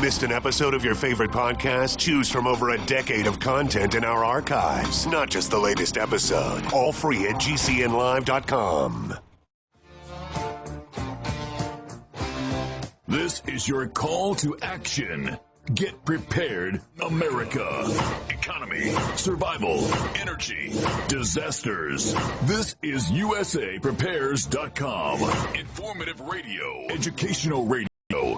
Missed an episode of your favorite podcast? Choose from over a decade of content in our archives, not just the latest episode. All free at GCNlive.com. This is your call to action. Get prepared, America. Economy, survival, energy, disasters. This is USAPrepares.com. Informative radio, educational radio.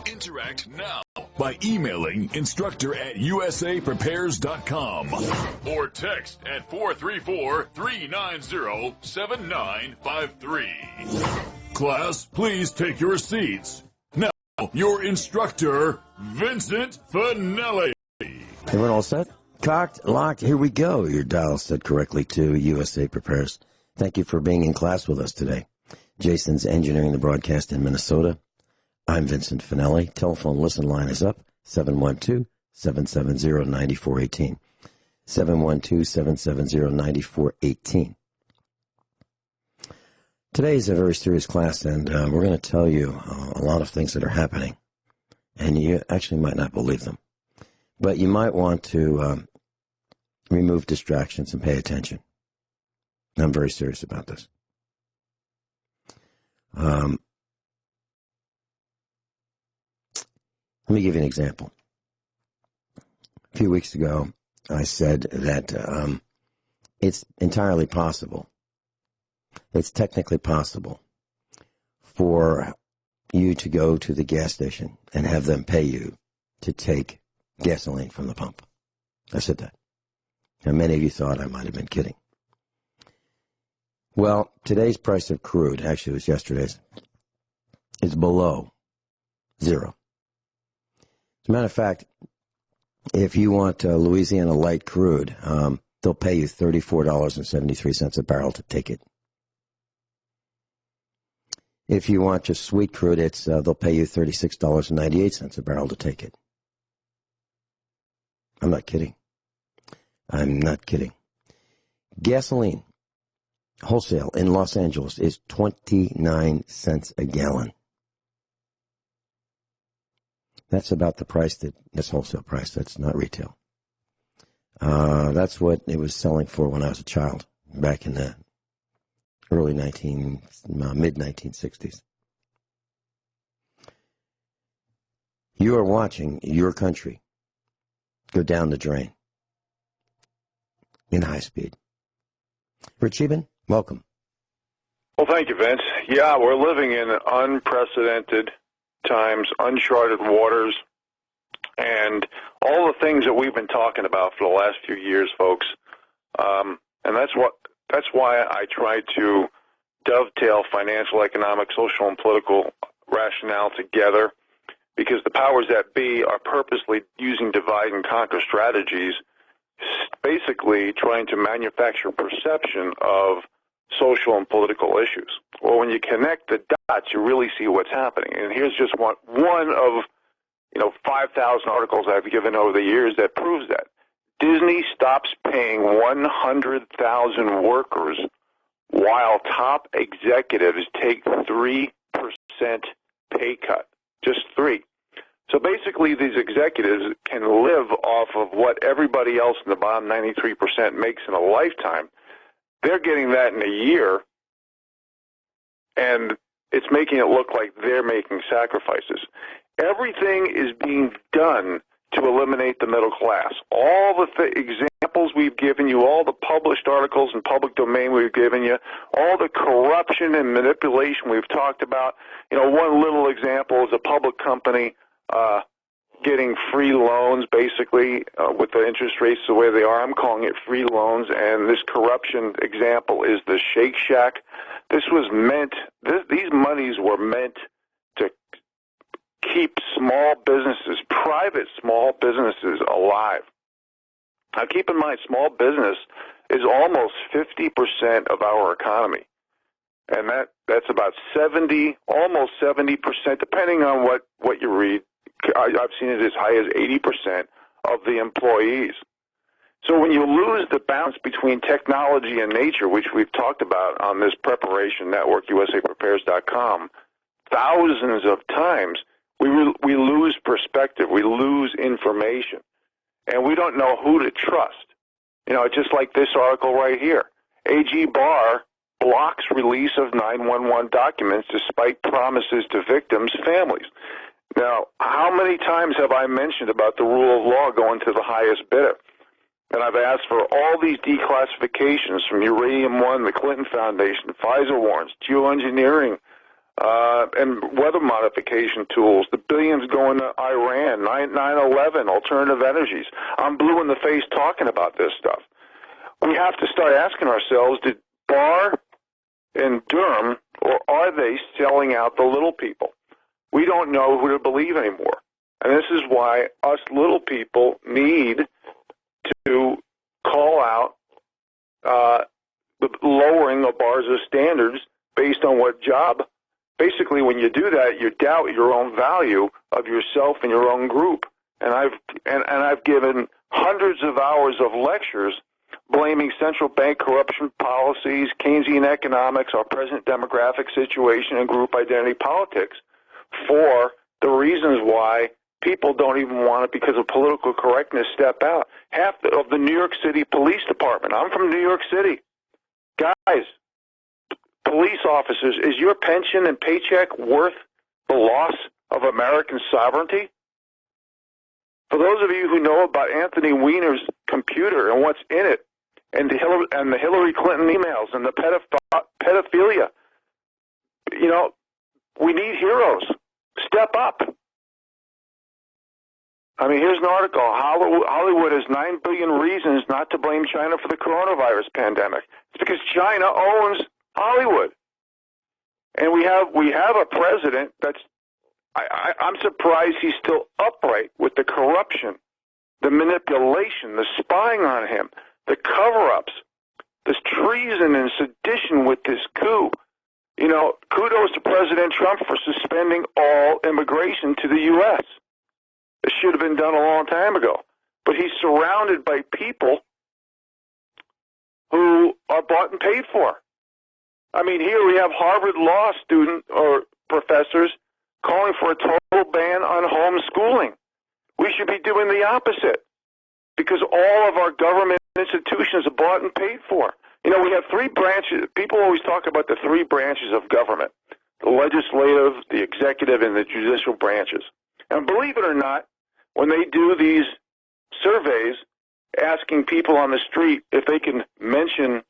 Interact now by emailing instructor@usaprepares.com or text at 434-390-7953. Class, please take your seats. Now, your instructor, Vincent Finelli. Everyone all set? Cocked, locked, here we go. Your dial set correctly to USA Prepares. Thank you for being in class with us today. Jason's engineering the broadcast in Minnesota. I'm Vincent Finelli. Telephone listen line is up, 712-770-9418. 712-770-9418. Today is a very serious class, and we're going to tell you a lot of things that are happening, and you actually might not believe them. But you might want to remove distractions and pay attention. I'm very serious about this. Let me give you an example. A few weeks ago, I said that it's entirely possible, it's technically possible for you to go to the gas station and have them pay you to take gasoline from the pump. I said that. Now, many of you thought I might have been kidding. Well, today's price of crude, actually it was yesterday's, is below zero. As a matter of fact, if you want Louisiana light crude, they'll pay you $34.73 a barrel to take it. If you want just sweet crude, they'll pay you $36.98 a barrel to take it. I'm not kidding. I'm not kidding. Gasoline, wholesale in Los Angeles, is 29 cents a gallon. That's about the price that's wholesale price. That's not retail. That's what it was selling for when I was a child, back in the mid-1960s. You are watching your country go down the drain in high speed. Rich Scheben, welcome. Well, thank you, Vince. Yeah, we're living in unprecedented times, uncharted waters, and all the things that we've been talking about for the last few years, folks. And that's why I try to dovetail financial, economic, social, and political rationale together, because the powers that be are purposely using divide and conquer strategies, basically trying to manufacture perception of social and political issues. Well, when you connect the dots, you really see what's happening. And here's just one of 5,000 articles I've given over the years that proves that. Disney stops paying 100,000 workers while top executives take 3% pay cut. Just 3. So basically these executives can live off of what everybody else in the bottom 93% makes in a lifetime. They're getting that in a year, and it's making it look like they're making sacrifices. Everything is being done to eliminate the middle class. All the examples we've given you, all the published articles in public domain we've given you, all the corruption and manipulation we've talked about. One little example is a public company getting free loans, basically, with the interest rates the way they are. I'm calling it free loans, and this corruption example is the Shake Shack. These monies were meant to keep small businesses, private small businesses, alive. Now, keep in mind, small business is almost 50% of our economy, and that's about almost 70%, depending on what you read. I've seen it as high as 80% of the employees. So when you lose the balance between technology and nature, which we've talked about on this preparation network, USAPrepares.com, thousands of times, We lose perspective. We lose information. And we don't know who to trust. You know, just like this article right here. AG Barr blocks release of 911 documents despite promises to victims' families. Now, how many times have I mentioned about the rule of law going to the highest bidder? And I've asked for all these declassifications from Uranium One, the Clinton Foundation, Pfizer warrants, geoengineering, and weather modification tools, the billions going to Iran, 9/11, alternative energies. I'm blue in the face talking about this stuff. We have to start asking ourselves, did Barr and Durham, or are they selling out the little people? We don't know who to believe anymore. And this is why us little people need to call out the lowering of Barr's standards based on what job. Basically, when you do that, you doubt your own value of yourself and your own group. And I've given hundreds of hours of lectures blaming central bank corruption policies, Keynesian economics, our present demographic situation, and group identity politics for the reasons why people don't even want to, because of political correctness, step out. Half of the New York City Police Department, I'm from New York City. Guys, police officers, is your pension and paycheck worth the loss of American sovereignty? For those of you who know about Anthony Weiner's computer and what's in it, and the Hillary Clinton emails and the pedophilia, you know, we need heroes. Step up. I mean, here's an article. Hollywood has 9 billion reasons not to blame China for the coronavirus pandemic. It's because China owns Hollywood. And we have a president that's, I'm surprised he's still upright with the corruption, the manipulation, the spying on him, the cover-ups, this treason and sedition with this coup. You know, kudos to President Trump for suspending all immigration to the U.S. It should have been done a long time ago. But he's surrounded by people who are bought and paid for. I mean, here we have Harvard law student or professors calling for a total ban on homeschooling. We should be doing the opposite because all of our government institutions are bought and paid for. You know, we have 3 branches. People always talk about the 3 branches of government, the legislative, the executive, and the judicial branches. And believe it or not, when they do these surveys asking people on the street if they can mention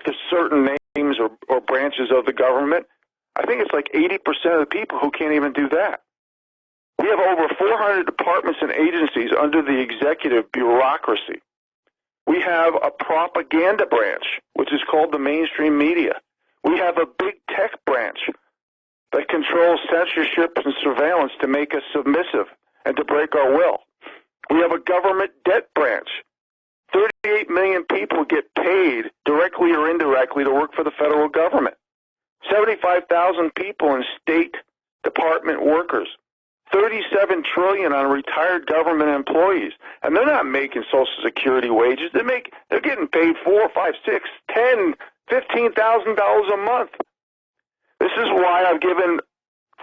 the certain names or branches of the government, I think it's like 80% of the people who can't even do that. We have over 400 departments and agencies under the executive bureaucracy. We have a propaganda branch, which is called the mainstream media. We have a big tech branch that controls censorship and surveillance to make us submissive and to break our will. We have a government debt branch. 38 million people get paid directly or indirectly to work for the federal government. 75,000 people in state department workers. 37 trillion on retired government employees, and they're not making Social Security wages. They're getting paid $4, $5, $6, $10, $15,000 a month. This is why I've given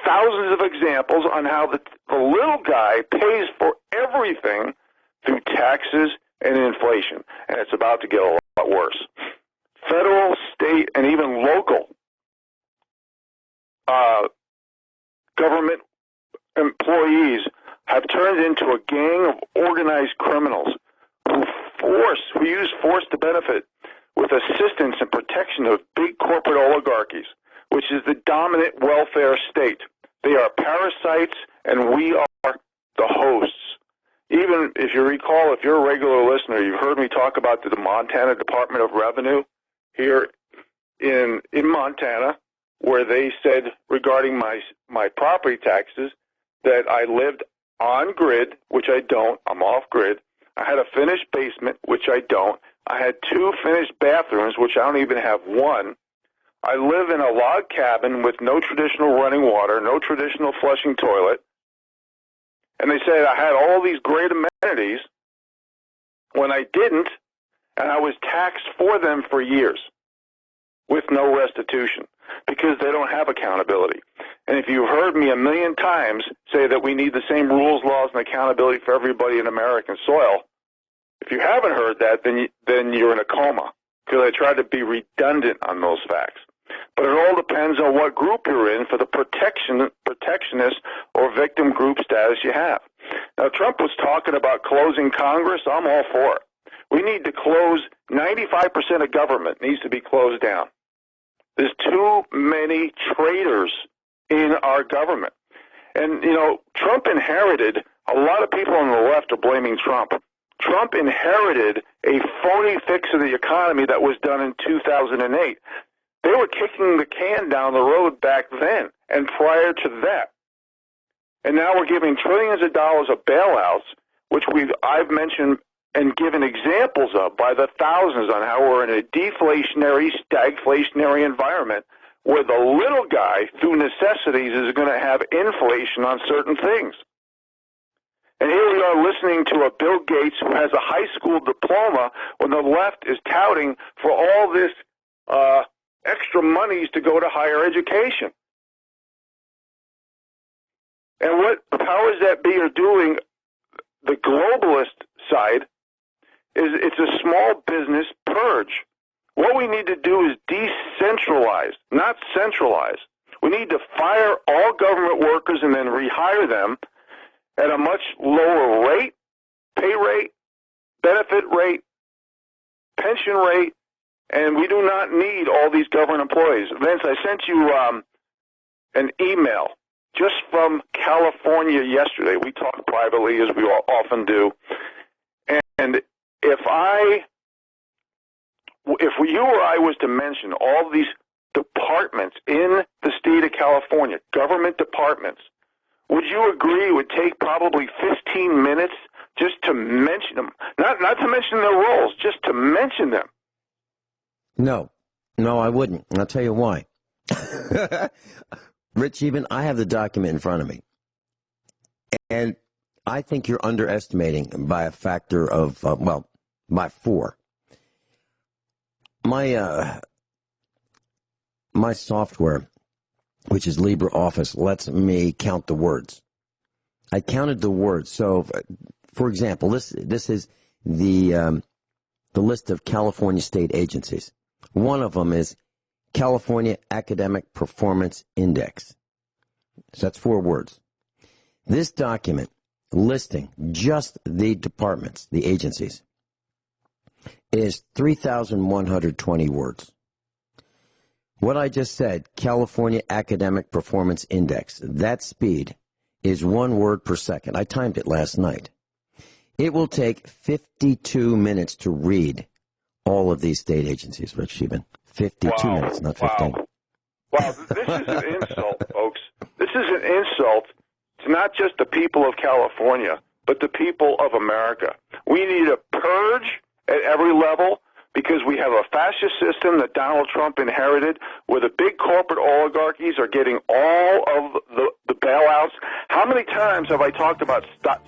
thousands of examples on how the little guy pays for everything through taxes and inflation, and it's about to get a lot worse. Federal, state, and even local government employees have turned into a gang of organized criminals who use force to benefit with assistance and protection of big corporate oligarchies, which is the dominant welfare state. They are parasites, and we are the hosts. Even if you recall, if you're a regular listener, you've heard me talk about the Montana Department of Revenue here in Montana, where they said regarding my property taxes that I lived on grid, which I don't. I'm off grid. I had a finished basement, which I don't. I had 2 finished bathrooms, which I don't even have 1. I live in a log cabin with no traditional running water, no traditional flushing toilet. And they said I had all these great amenities when I didn't, and I was taxed for them for years. with no restitution because they don't have accountability. And if you've heard me a million times say that we need the same rules, laws, and accountability for everybody in American soil, if you haven't heard that, then you're in a coma because I try to be redundant on those facts. But it all depends on what group you're in for the protectionist or victim group status you have. Now, Trump was talking about closing Congress. I'm all for it. We need to close 95% of government needs to be closed down. There's too many traitors in our government. And, you know, Trump inherited, a lot of people on the left are blaming Trump. Trump inherited a phony fix of the economy that was done in 2008. They were kicking the can down the road back then and prior to that. And now we're giving trillions of dollars of bailouts, which I've mentioned and given examples of by the thousands on how we're in a deflationary, stagflationary environment where the little guy, through necessities, is going to have inflation on certain things. And here we are listening to a Bill Gates who has a high school diploma when the left is touting for all this extra monies to go to higher education. And what the powers that be are doing, the globalist side, is it's a small business purge. What we need to do is decentralize, not centralize. We need to fire all government workers and then rehire them at a much lower rate, pay rate, benefit rate, pension rate, and we do not need all these government employees. Vince, I sent you an email just from California yesterday. We talk privately, as we often do. And if you or I was to mention all these departments in the state of California, government departments, would you agree it would take probably 15 minutes just to mention them? Not to mention their roles, just to mention them. No, I wouldn't. And I'll tell you why. Rich, even I have the document in front of me. And I think you're underestimating by a factor of, by 4. My software, which is LibreOffice, lets me count the words. I counted the words. So, for example, this is the list of California state agencies. One of them is California Academic Performance Index. So that's 4 words. This document listing just the departments, the agencies, is 3,120 words. What I just said, California Academic Performance Index, that speed is 1 word per second. I timed it last night. It will take 52 minutes to read all of these state agencies, Rich Scheben. 52 minutes, not 15. Wow, this is an insult, folks. This is an insult to not just the people of California, but the people of America. We need a purge at every level because we have a fascist system that Donald Trump inherited where the big corporate oligarchies are getting all of the bailouts. How many times have I talked about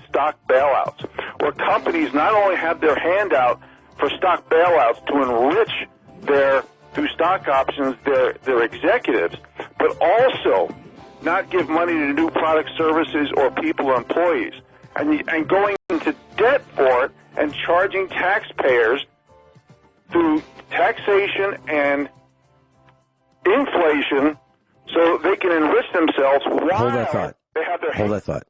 stock bailouts where companies not only have their hand out for stock bailouts to enrich through stock options, their executives, but also not give money to new product services or people or employees, and going into debt for it and charging taxpayers through taxation and inflation so they can enrich themselves while Hold that thought. They have their Hold that thought.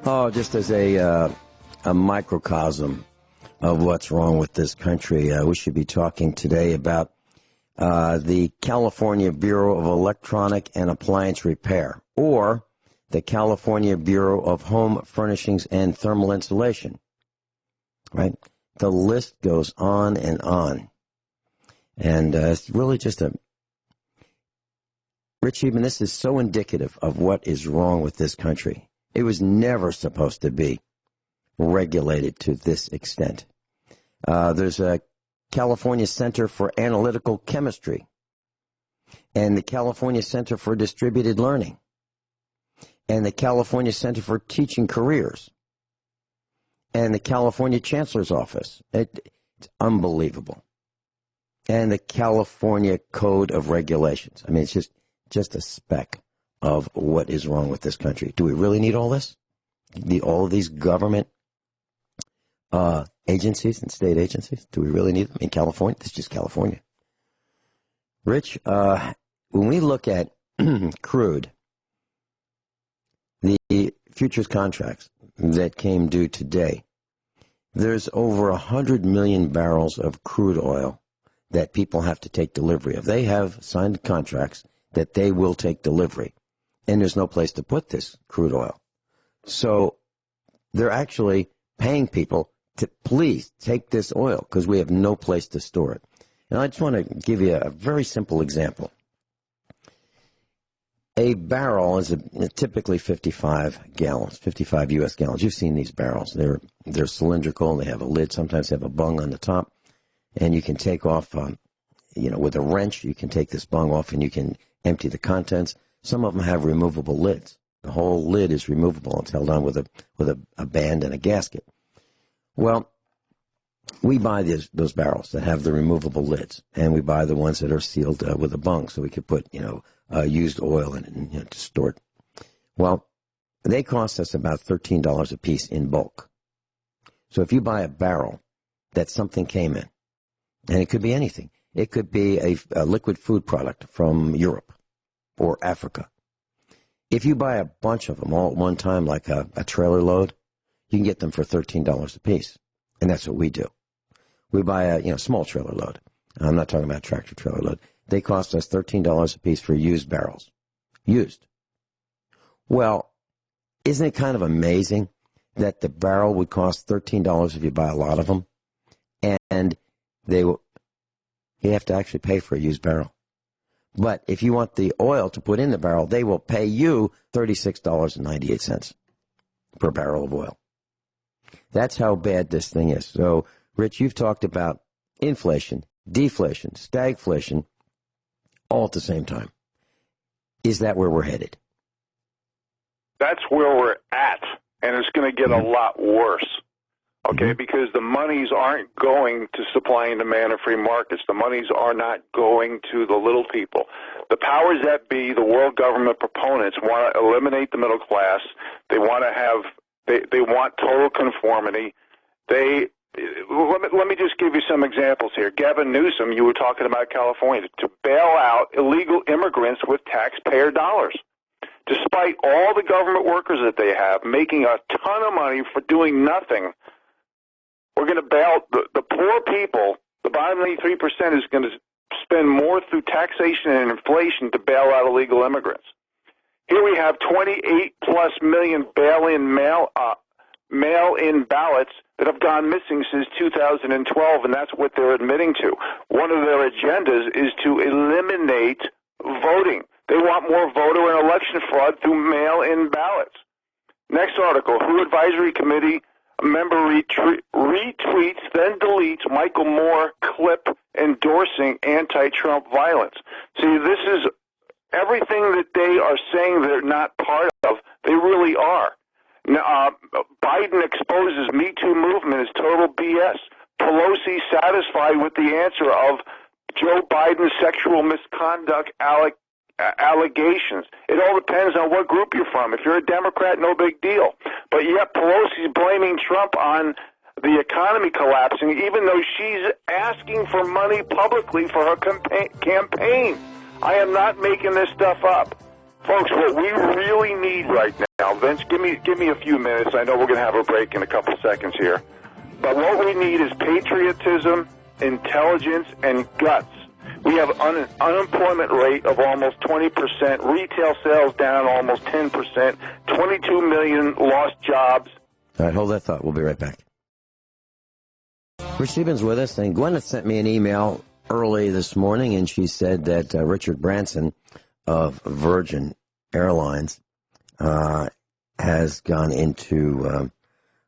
Oh, just as a microcosm of what's wrong with this country, we should be talking today about the California Bureau of Electronic and Appliance Repair, or the California Bureau of Home Furnishings and Thermal Insulation. Right? The list goes on and on. And it's really just Rich Scheben, this is so indicative of what is wrong with this country. It was never supposed to be regulated to this extent. There's a California Center for Analytical Chemistry and the California Center for Distributed Learning and the California Center for Teaching Careers and the California Chancellor's Office. It's unbelievable. and the California Code of Regulations. I mean, it's just a speck of what is wrong with this country. Do we really need all this? All of these government agencies and state agencies? Do we really need them in California? This is just California. Rich, when we look at crude, the futures contracts that came due today, there's over 100 million barrels of crude oil that people have to take delivery of. They have signed contracts that they will take delivery, and there's no place to put this crude oil. So they're actually paying people to please take this oil because we have no place to store it. And I just want to give you a very simple example. A barrel is typically 55 gallons, 55 U.S. gallons. You've seen these barrels. They're cylindrical. They have a lid. Sometimes they have a bung on the top. And you can take off, with a wrench, you can take this bung off and you can empty the contents. Some of them have removable lids. The whole lid is removable. It's held on with a band and a gasket. Well, we buy those barrels that have the removable lids, and we buy the ones that are sealed with a bung, so we could put, used oil in it to store it. Well, they cost us about $13 a piece in bulk. So if you buy a barrel that something came in, and it could be anything. It could be a liquid food product from Europe or Africa. If you buy a bunch of them all at one time, like a trailer load, you can get them for $13 a piece. And that's what we do. We buy a small trailer load. I'm not talking about tractor trailer load. They cost us $13 a piece for used barrels. Used. Well, isn't it kind of amazing that the barrel would cost $13 if you buy a lot of them? And you have to actually pay for a used barrel. But if you want the oil to put in the barrel, they will pay you $36.98 per barrel of oil. That's how bad this thing is. So, Rich, you've talked about inflation, deflation, stagflation, all at the same time. Is that where we're headed? That's where we're at, and it's going to get a lot worse. Okay, because the monies aren't going to supply and demand of free markets. The monies are not going to the little people. The powers that be, the world government proponents, want to eliminate the middle class. They want to have, they want total conformity. Let me just give you some examples here. Gavin Newsom, you were talking about California, to bail out illegal immigrants with taxpayer dollars. Despite all the government workers that they have making a ton of money for doing nothing, we're going to bail the poor people. The bottom 3% is going to spend more through taxation and inflation to bail out illegal immigrants. Here we have 28+ million mail-in ballots that have gone missing since 2012, and that's what they're admitting to. One of their agendas is to eliminate voting. They want more voter and election fraud through mail-in ballots. Next article, WHO Advisory Committee member retweets, then deletes Michael Moore clip endorsing anti-Trump violence. See, this is everything that they are saying they're not part of, they really are. Now, Biden exposes Me Too movement as total BS. Pelosi satisfied with the answer of Joe Biden's sexual misconduct allegations. It all depends on what group you're from. If you're a Democrat, no big deal. But yet Pelosi's blaming Trump on the economy collapsing, even though she's asking for money publicly for her campaign. I am not making this stuff up. Folks, what we really need right now, Vince, give me a few minutes. I know we're going to have a break in a couple seconds here. But what we need is patriotism, intelligence, and guts. We have an unemployment rate of almost 20%, retail sales down almost 10%, 22 million lost jobs. All right, hold that thought. We'll be right back. Rich Scheben's with us, and Gwyneth sent me an email early this morning, and she said that Richard Branson of Virgin Airlines has gone into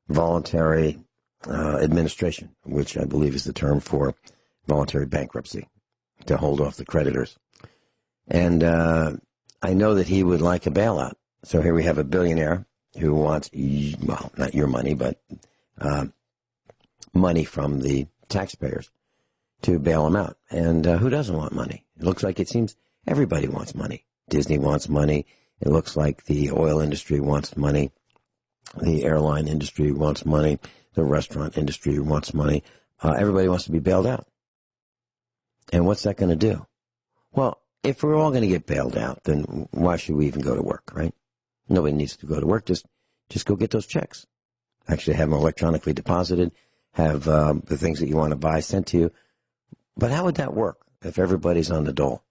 voluntary administration, which I believe is the term for voluntary bankruptcy, to hold off the creditors. And I know that he would like a bailout. So here we have a billionaire who wants, well, not your money, but money from the taxpayers. to bail them out. And who doesn't want money? It looks like it seems everybody wants money. Disney wants money. It looks like the oil industry wants money. The airline industry wants money. The restaurant industry wants money. Everybody wants to be bailed out. And what's that going to do? Well, if we're all going to get bailed out, then why should we even go to work, right? Nobody needs to go to work. Just go get those checks. Actually have them electronically deposited. Have the things that you want to buy sent to you. But how would that work if everybody's on the dole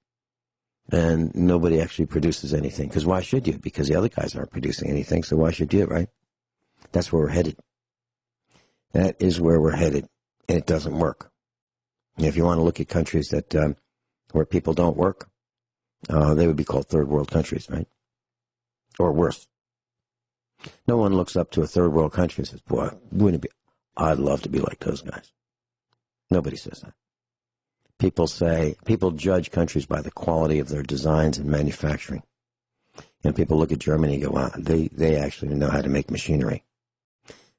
and nobody actually produces anything? Because why should you? Because the other guys aren't producing anything, so why should you, right? That's where we're headed. That is where we're headed, and it doesn't work. And if you want to look at countries that where people don't work, they would be called third world countries, right? Or worse. No one looks up to a third world country and says, boy, wouldn't it be, I'd love to be like those guys. Nobody says that. People judge countries by the quality of their designs and manufacturing. And people look at Germany and go, wow, they actually know how to make machinery.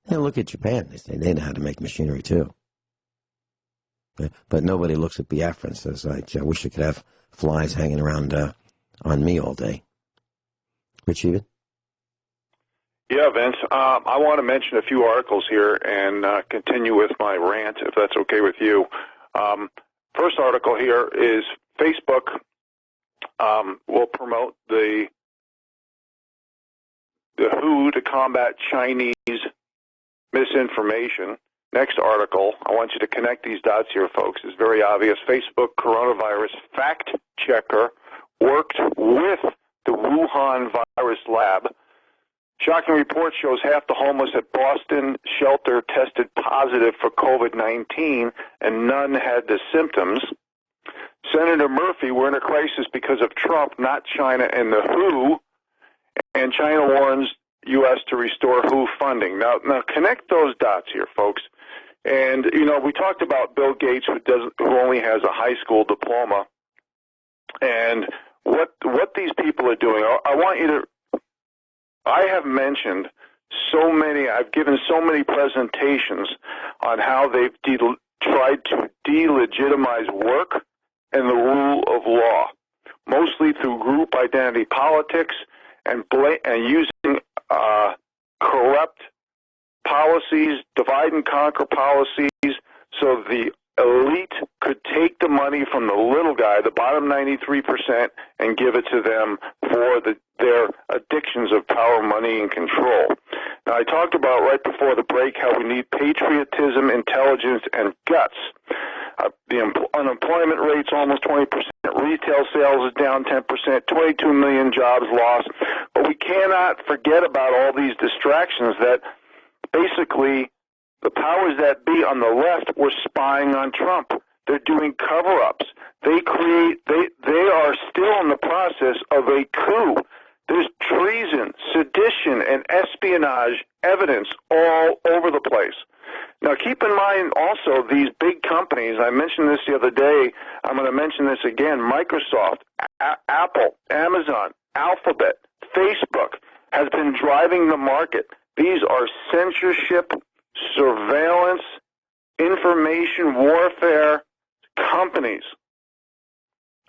And look at Japan, they say they know how to make machinery too. But nobody looks at Biafra and says, I wish I could have flies hanging around on me all day. Rich Scheben? Yeah, Vince. I want to mention a few articles here and continue with my rant, if that's okay with you. First article here is Facebook will promote the WHO to combat Chinese misinformation. Next article, I want you to connect these dots here, folks. It's very obvious. Facebook coronavirus fact checker worked with the Wuhan virus lab. Shocking report shows half the homeless at Boston shelter tested positive for COVID-19 and none had the symptoms. Senator Murphy, we're in a crisis because of Trump, not China and the WHO. And China warns U.S. to restore WHO funding. Now connect those dots here, folks. And, you know, we talked about Bill Gates, who only has a high school diploma, and what these people are doing. I have mentioned I've given so many presentations on how they've tried to delegitimize work and the rule of law, mostly through group identity politics and using corrupt policies, divide and conquer policies, so the elite could take the money from the little guy, the bottom 93%, and give it to them for their addictions of power, money, and control. Now, I talked about right before the break how we need patriotism, intelligence, and guts. The unemployment rate's almost 20%. Retail sales is down 10%. 22 million jobs lost. But we cannot forget about all these distractions that basically the powers that be on the left were spying on Trump. They're doing cover-ups. They are still in the process of a coup. There's treason, sedition, and espionage evidence all over the place. Now, keep in mind also these big companies. I mentioned this the other day. I'm going to mention this again. Microsoft, Apple, Amazon, Alphabet, Facebook has been driving the market. These are censorship, surveillance, information warfare companies.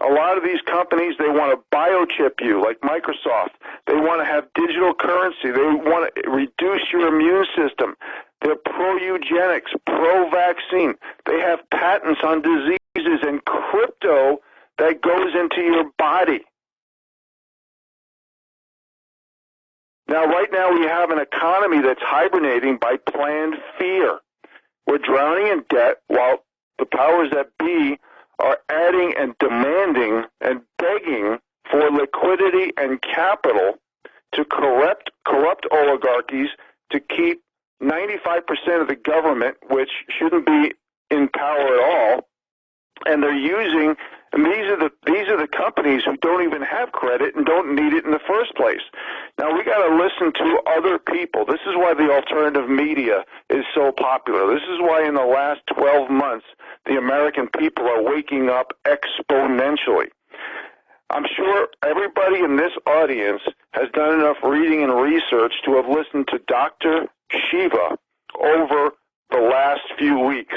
A lot of these companies, they want to biochip you, like Microsoft. They want to have digital currency. They want to reduce your immune system. They're pro-eugenics, pro-vaccine. They have patents on diseases and crypto that goes into your body. Now, right now, we have an economy that's hibernating by planned fear. We're drowning in debt while the powers that be are adding and demanding and begging for liquidity and capital to corrupt oligarchies to keep 95% of the government, which shouldn't be in power at all. And they're using, and these are the companies who don't even have credit and don't need it in the first place. Now, we got to listen to other people. This is why the alternative media is so popular. This is why in the last 12 months, the American people are waking up exponentially. I'm sure everybody in this audience has done enough reading and research to have listened to Dr. Shiva over the last few weeks.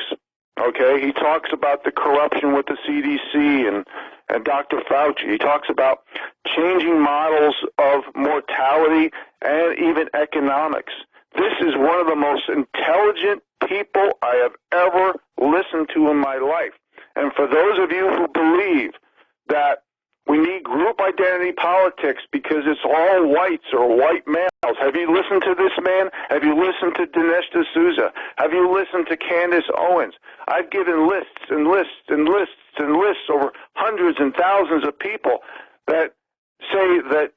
Okay, he talks about the corruption with the CDC and Dr. Fauci. He talks about changing models of mortality and even economics. This is one of the most intelligent people I have ever listened to in my life. And for those of you who believe that we need group identity politics because it's all whites or white males, have you listened to this man? Have you listened to Dinesh D'Souza? Have you listened to Candace Owens? I've given lists and lists and lists and lists over hundreds and thousands of people that say that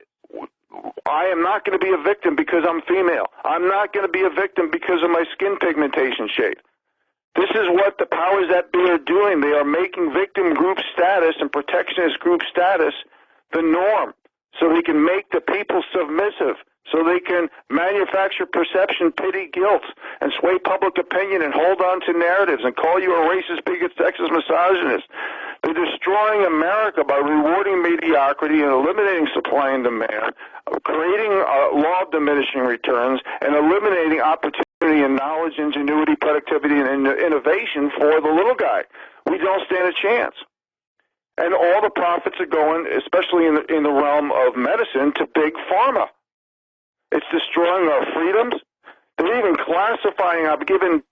I am not going to be a victim because I'm female. I'm not going to be a victim because of my skin pigmentation shade. This is what the powers that be are doing. They are making victim group status and protectionist group status the norm so they can make the people submissive, so they can manufacture perception, pity, guilt, and sway public opinion and hold on to narratives and call you a racist, bigot, sexist, misogynist. They're destroying America by rewarding mediocrity and eliminating supply and demand, creating a law of diminishing returns, and eliminating opportunity and knowledge, ingenuity, productivity, and innovation for the little guy. We don't stand a chance. And all the profits are going, especially in the realm of medicine, to big pharma. It's destroying our freedoms. They're even classifying. I've given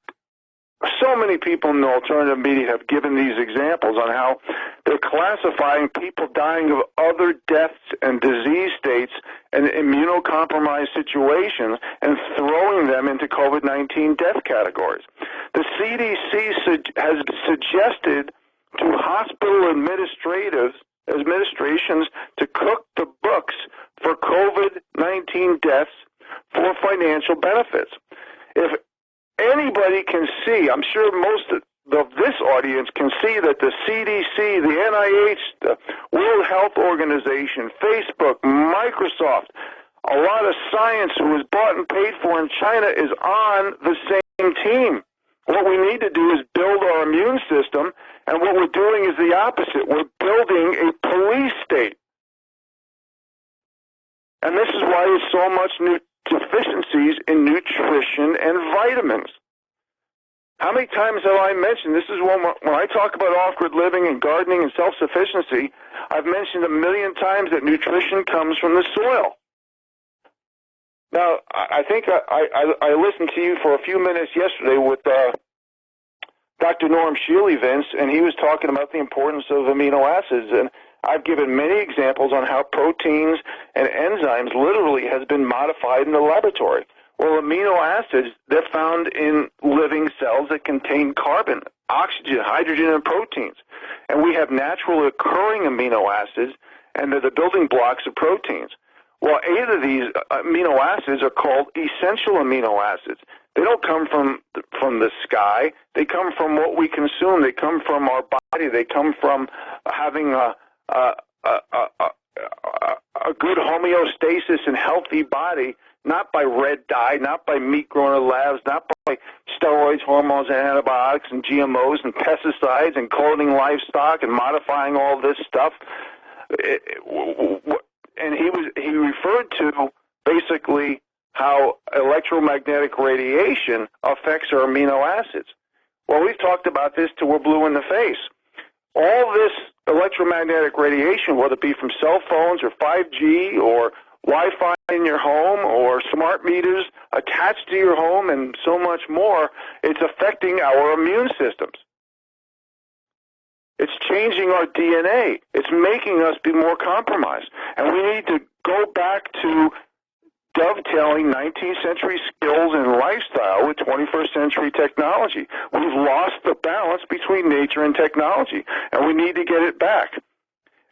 so many people in the alternative media have given these examples on how they're classifying people dying of other deaths and disease states and immunocompromised situations and throwing them into COVID-19 death categories. The CDC has suggested to hospital administrations to cook the books for COVID-19 deaths for financial benefits. If anybody can see, I'm sure most of this audience can see that the CDC, the NIH, the World Health Organization, Facebook, Microsoft, a lot of science who is bought and paid for in China is on the same team. What we need to do is build our immune system, and what we're doing is the opposite. We're building a police state. And this is why there's so much deficiencies in nutrition and vitamins. How many times have I mentioned, this is when I talk about off-grid living and gardening and self-sufficiency, I've mentioned 1,000,000 times that nutrition comes from the soil. Now, I think I listened to you for a few minutes yesterday with Dr. Norm Shealy, Vince, and he was talking about the importance of amino acids, and I've given many examples on how proteins and enzymes literally has been modified in the laboratory. Well, amino acids, they're found in living cells that contain carbon, oxygen, hydrogen, and proteins. And we have naturally occurring amino acids, and they're the building blocks of proteins. Well, 8 of these amino acids are called essential amino acids. They don't come from the sky. They come from what we consume. They come from our body. They come from having a good homeostasis and healthy body, not by red dye, not by meat grown in labs, not by steroids, hormones, and antibiotics, and GMOs, and pesticides, and cloning livestock, and modifying all this stuff. And he referred to basically how electromagnetic radiation affects our amino acids. Well, we've talked about this till we're blue in the face. All this electromagnetic radiation, whether it be from cell phones or 5G or Wi-Fi in your home or smart meters attached to your home and so much more, it's affecting our immune systems. It's changing our DNA. It's making us be more compromised. And we need to go back to dovetailing 19th century skills and lifestyle with 21st century technology. We've lost the balance between nature and technology, and we need to get it back.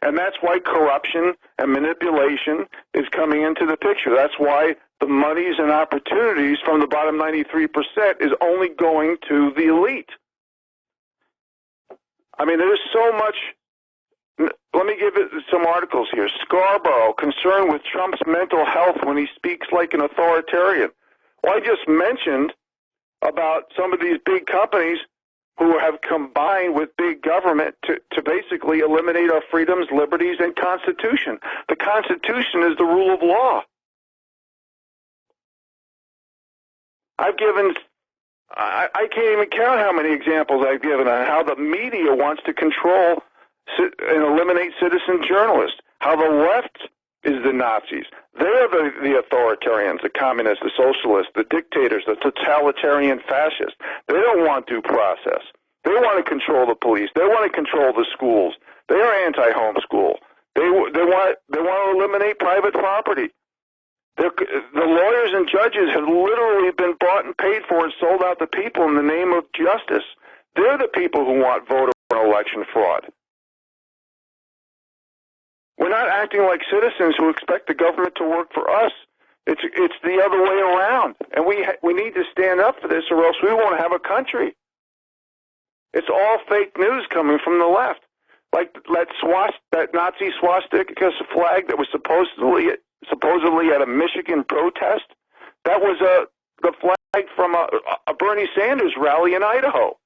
And that's why corruption and manipulation is coming into the picture. That's why the monies and opportunities from the bottom 93% is only going to the elite. I mean, there's so much. Let me give it some articles here. Scarborough, concerned with Trump's mental health when he speaks like an authoritarian. Well, I just mentioned about some of these big companies who have combined with big government to basically eliminate our freedoms, liberties, and Constitution. The Constitution is the rule of law. I've given I can't even count how many examples I've given on how the media wants to control and eliminate citizen journalists, how the left is the Nazis. They're the authoritarians, the communists, the socialists, the dictators, the totalitarian fascists. They don't want due process. They want to control the police. They want to control the schools. They are anti-homeschool. They want to eliminate private property. The lawyers and judges have literally been bought and paid for and sold out to people in the name of justice. They're the people who want voter and election fraud. We're not acting like citizens who expect the government to work for us. It's the other way around, and we need to stand up for this, or else we won't have a country. It's all fake news coming from the left, like that Nazi swastika flag that was supposedly at a Michigan protest. That was the flag from a Bernie Sanders rally in Idaho.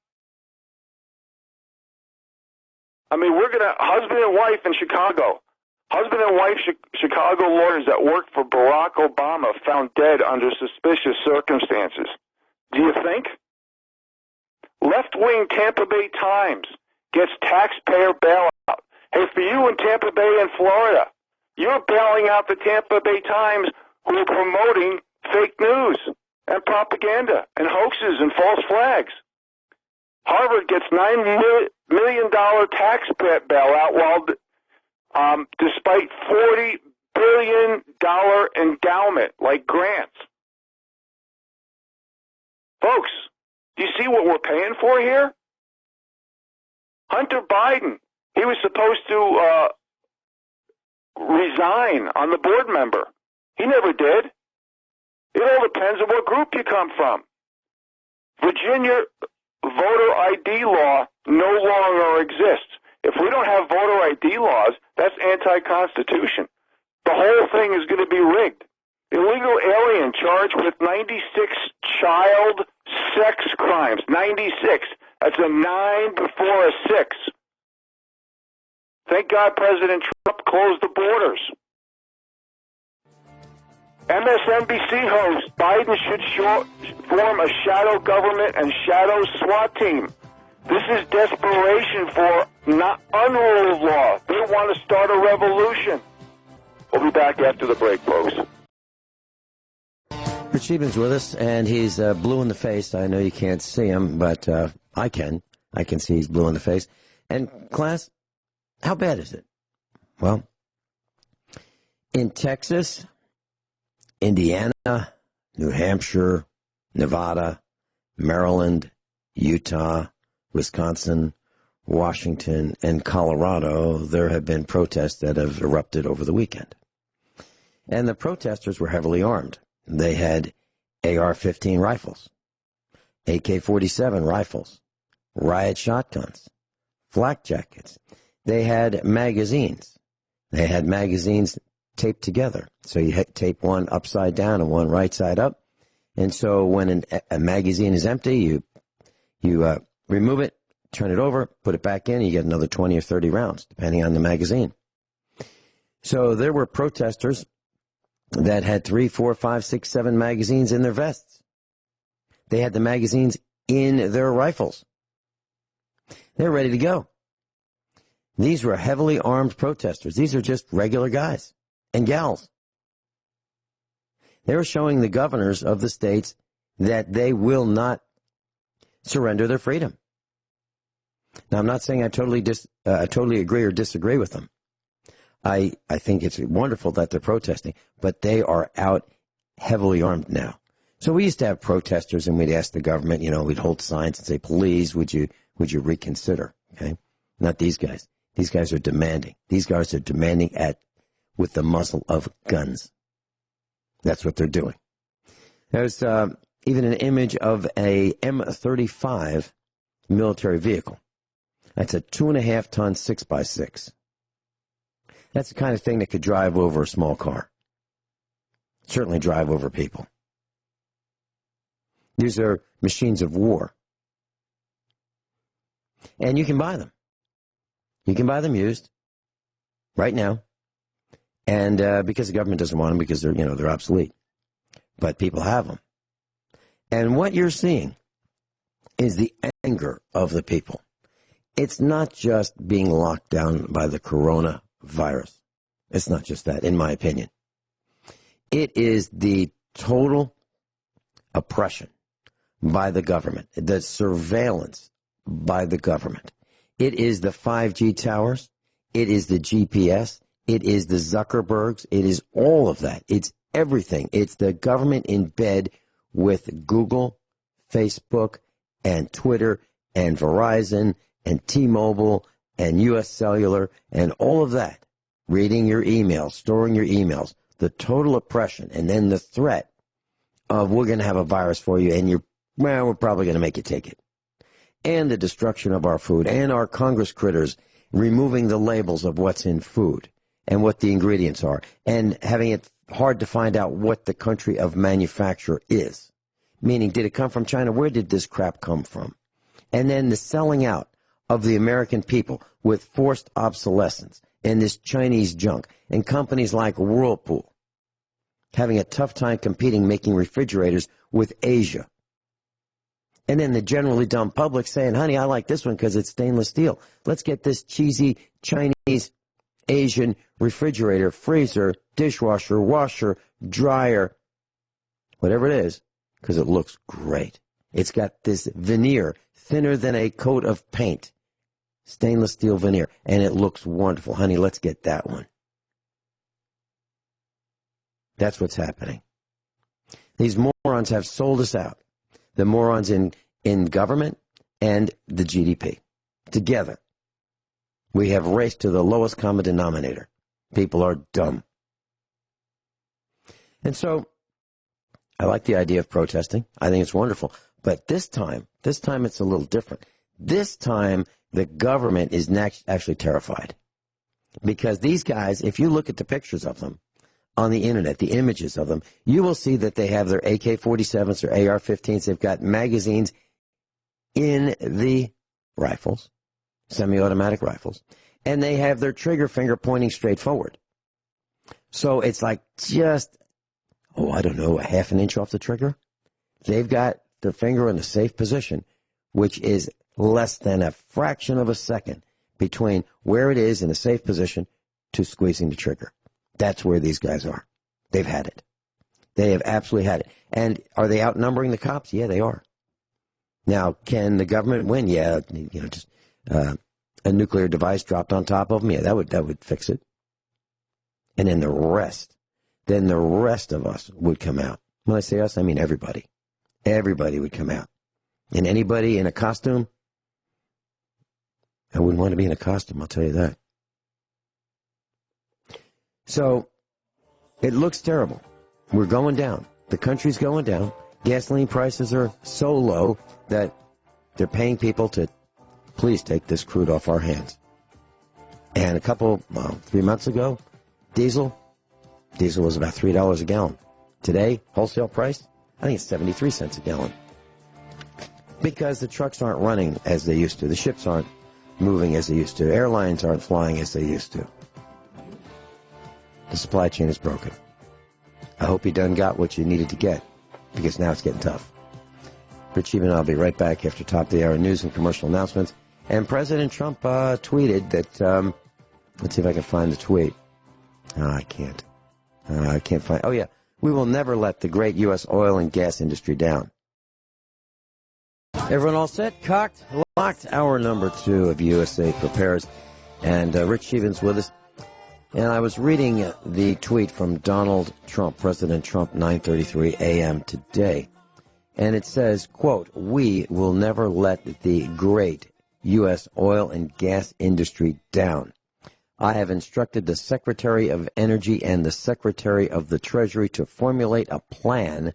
I mean, we're gonna husband and wife in Chicago. Husband and wife Chicago lawyers that worked for Barack Obama found dead under suspicious circumstances. Do you think? Left-wing Tampa Bay Times gets taxpayer bailout. Hey, for you in Tampa Bay and Florida, you're bailing out the Tampa Bay Times who are promoting fake news and propaganda and hoaxes and false flags. Harvard gets $9 million tax bailout while despite $40 billion endowment, like grants. Folks, do you see what we're paying for here? Hunter Biden, he was supposed to resign on the board member. He never did. It all depends on what group you come from. Virginia voter ID law no longer exists. If we don't have voter ID laws, that's anti-constitution. The whole thing is going to be rigged. Illegal alien charged with 96 child sex crimes. 96. That's a 9 before a 6. Thank God President Trump closed the borders. MSNBC host, Biden should form a shadow government and shadow SWAT team. This is desperation for not unrule of law. They want to start a revolution. We'll be back after the break, folks. Rich Scheben's with us, and he's blue in the face. I know you can't see him, but I can. I can see he's blue in the face. And, class, how bad is it? Well, in Texas, Indiana, New Hampshire, Nevada, Maryland, Utah, Wisconsin, Washington, and Colorado, there have been protests that have erupted over the weekend. And the protesters were heavily armed. They had AR-15 rifles, AK-47 rifles, riot shotguns, flak jackets. They had magazines. They had magazines taped together. So you tape one upside down and one right side up. And so when a magazine is empty, you remove it, turn it over, put it back in, you get another 20 or 30 rounds, depending on the magazine. So there were protesters that had 3, 4, 5, 6, 7 magazines in their vests. They had the magazines in their rifles. They're ready to go. These were heavily armed protesters. These are just regular guys and gals. They were showing the governors of the states that they will not surrender their freedom. Now, I'm not saying I totally agree or disagree with them. I think it's wonderful that they're protesting, but they are out heavily armed now. So we used to have protesters, and we'd ask the government, we'd hold signs and say, please, would you reconsider? Okay, not these guys. These guys are demanding. These guys are demanding with the muzzle of guns. That's what they're doing. There's even an image of a M35 military vehicle. That's a 2.5-ton 6x6. That's the kind of thing that could drive over a small car. Certainly drive over people. These are machines of war. And you can buy them. You can buy them used right now. And because the government doesn't want them, because they're obsolete. But people have them. And what you're seeing is the anger of the people. It's not just being locked down by the coronavirus. It's not just that, in my opinion. It is the total oppression by the government, the surveillance by the government. It is the 5G towers. It is the GPS. It is the Zuckerbergs. It is all of that. It's everything. It's the government in bed with Google, Facebook, and Twitter, and Verizon, and T-Mobile, and U.S. Cellular, and all of that. Reading your emails, storing your emails, the total oppression, and then the threat of we're going to have a virus for you, and we're probably going to make you take it. And the destruction of our food, and our Congress critters removing the labels of what's in food and what the ingredients are, and having it hard to find out what the country of manufacture is. Meaning, did it come from China? Where did this crap come from? And then the selling out of the American people with forced obsolescence and this Chinese junk, and companies like Whirlpool having a tough time competing, making refrigerators with Asia. And then the generally dumb public saying, honey, I like this one because it's stainless steel. Let's get this cheesy Chinese Asian refrigerator, freezer, dishwasher, washer, dryer, whatever it is, because it looks great. It's got this veneer, thinner than a coat of paint, stainless steel veneer, and it looks wonderful. Honey, let's get that one. That's what's happening. These morons have sold us out. The morons in government and the GDP. Together, we have raced to the lowest common denominator. People are dumb. And so, I like the idea of protesting. I think it's wonderful. But this time it's a little different. This time, the government is actually terrified. Because these guys, if you look at the pictures of them on the internet, the images of them, you will see that they have their AK-47s or AR-15s. They've got magazines in the rifles, semi-automatic rifles, and they have their trigger finger pointing straight forward. So it's like just, I don't know, a half an inch off the trigger. They've got their finger in a safe position, which is less than a fraction of a second between where it is in a safe position to squeezing the trigger. That's where these guys are. They've had it. They have absolutely had it. And are they outnumbering the cops? Yeah, they are. Now, can the government win? Yeah, just a nuclear device dropped on top of them. Yeah, that would fix it. And then the rest of us would come out. When I say us, I mean everybody. Everybody would come out. And anybody in a costume, I wouldn't want to be in a costume, I'll tell you that. So, it looks terrible. We're going down. The country's going down. Gasoline prices are so low that they're paying people to please take this crude off our hands. And 3 months ago, diesel was about $3 a gallon. Today, wholesale price, I think it's 73 cents a gallon. Because the trucks aren't running as they used to. The ships aren't moving as they used to. Airlines aren't flying as they used to. The supply chain is broken. I hope you done got what you needed to get, because now it's getting tough. Rich Scheben and I'll be right back after top of the hour news and commercial announcements. And President Trump tweeted that, let's see if I can find the tweet. I can't. I can't find, oh yeah, we will never let the great U.S. oil and gas industry down. Everyone all set? Cocked? Locked? Hour number 2 of USA Prepares. And Rich Scheben's with us. And I was reading the tweet from Donald Trump, President Trump, 9:33 a.m. today. And it says, quote, "We will never let the great U.S. oil and gas industry down. I have instructed the Secretary of Energy and the Secretary of the Treasury to formulate a plan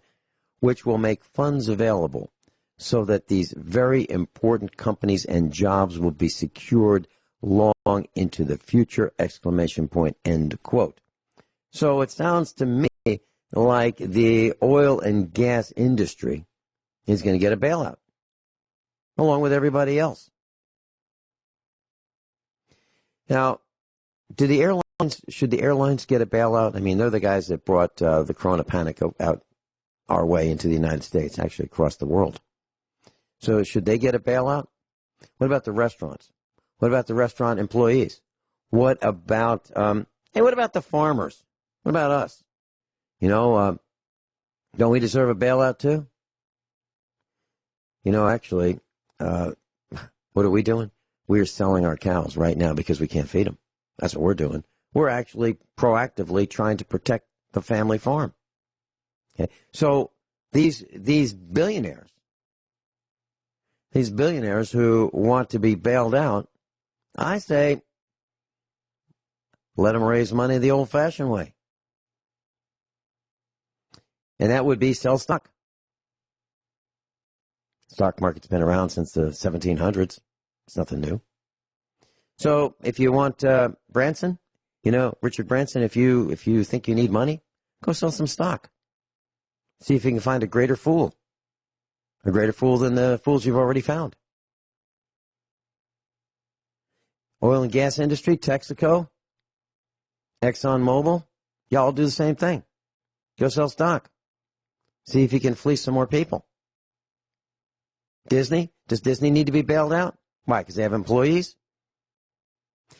which will make funds available so that these very important companies and jobs will be secured long into the future, exclamation point," end quote. So it sounds to me like the oil and gas industry is going to get a bailout, along with everybody else. Now, should the airlines get a bailout? I mean, they're the guys that brought the corona panic out our way into the United States, actually across the world. So should they get a bailout? What about the restaurants? What about the restaurant employees? What about, what about the farmers? What about us? Don't we deserve a bailout too? Actually, what are we doing? We're selling our cows right now because we can't feed them. That's what we're doing. We're actually proactively trying to protect the family farm. Okay? So these billionaires who want to be bailed out, I say, let them raise money the old-fashioned way. And that would be sell stock. Stock market's been around since the 1700s. It's nothing new. So if you want Branson, Richard Branson, if you think you need money, go sell some stock. See if you can find a greater fool than the fools you've already found. Oil and gas industry, Texaco, ExxonMobil, y'all do the same thing. Go sell stock. See if you can fleece some more people. Disney, does Disney need to be bailed out? Why? Because they have employees?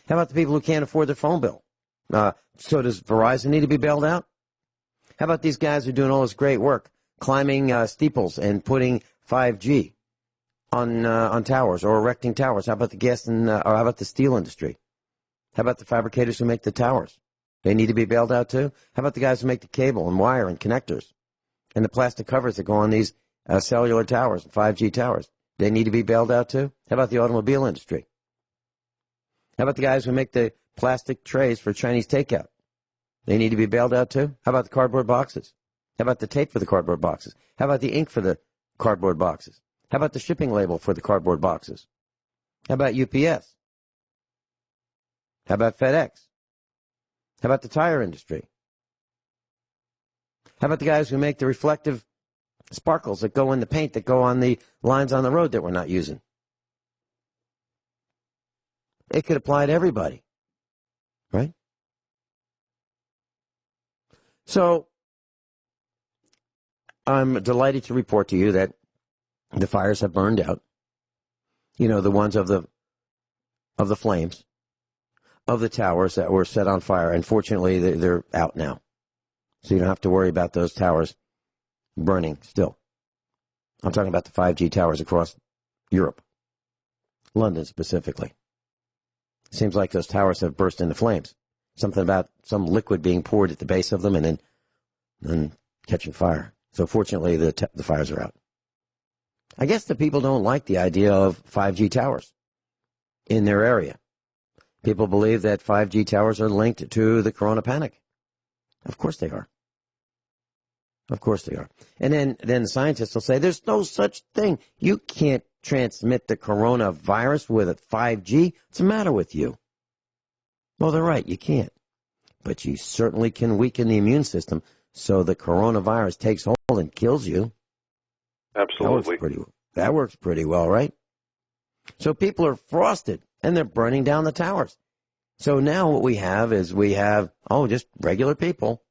How about the people who can't afford their phone bill? So does Verizon need to be bailed out? How about these guys who are doing all this great work, climbing steeples and putting 5G on towers or erecting towers? How about the gas and or how about the steel industry? How about the fabricators who make the towers? They need to be bailed out too? How about the guys who make the cable and wire and connectors and the plastic covers that go on these cellular towers and 5G towers? They need to be bailed out too? How about the automobile industry? How about the guys who make the plastic trays for Chinese takeout? They need to be bailed out too? How about the cardboard boxes? How about the tape for the cardboard boxes? How about the ink for the cardboard boxes? How about the shipping label for the cardboard boxes? How about UPS? How about FedEx? How about the tire industry? How about the guys who make the reflective sparkles that go in the paint that go on the lines on the road that we're not using? It could apply to everybody, right? So I'm delighted to report to you that the fires have burned out. The ones of the flames of the towers that were set on fire. Unfortunately, they're out now. So you don't have to worry about those towers burning still. I'm talking about the 5G towers across Europe, London specifically. Seems like those towers have burst into flames. Something about some liquid being poured at the base of them and then catching fire. So fortunately, the fires are out. I guess the people don't like the idea of 5G towers in their area. People believe that 5G towers are linked to the corona panic. Of course they are. Of course they are. And then the scientists will say, there's no such thing. You can't transmit the coronavirus with a 5G. What's the matter with you? Well, they're right. You can't. But you certainly can weaken the immune system so the coronavirus takes hold and kills you. Absolutely. That works pretty well, right? So people are frosted, and they're burning down the towers. So now what we have is just regular people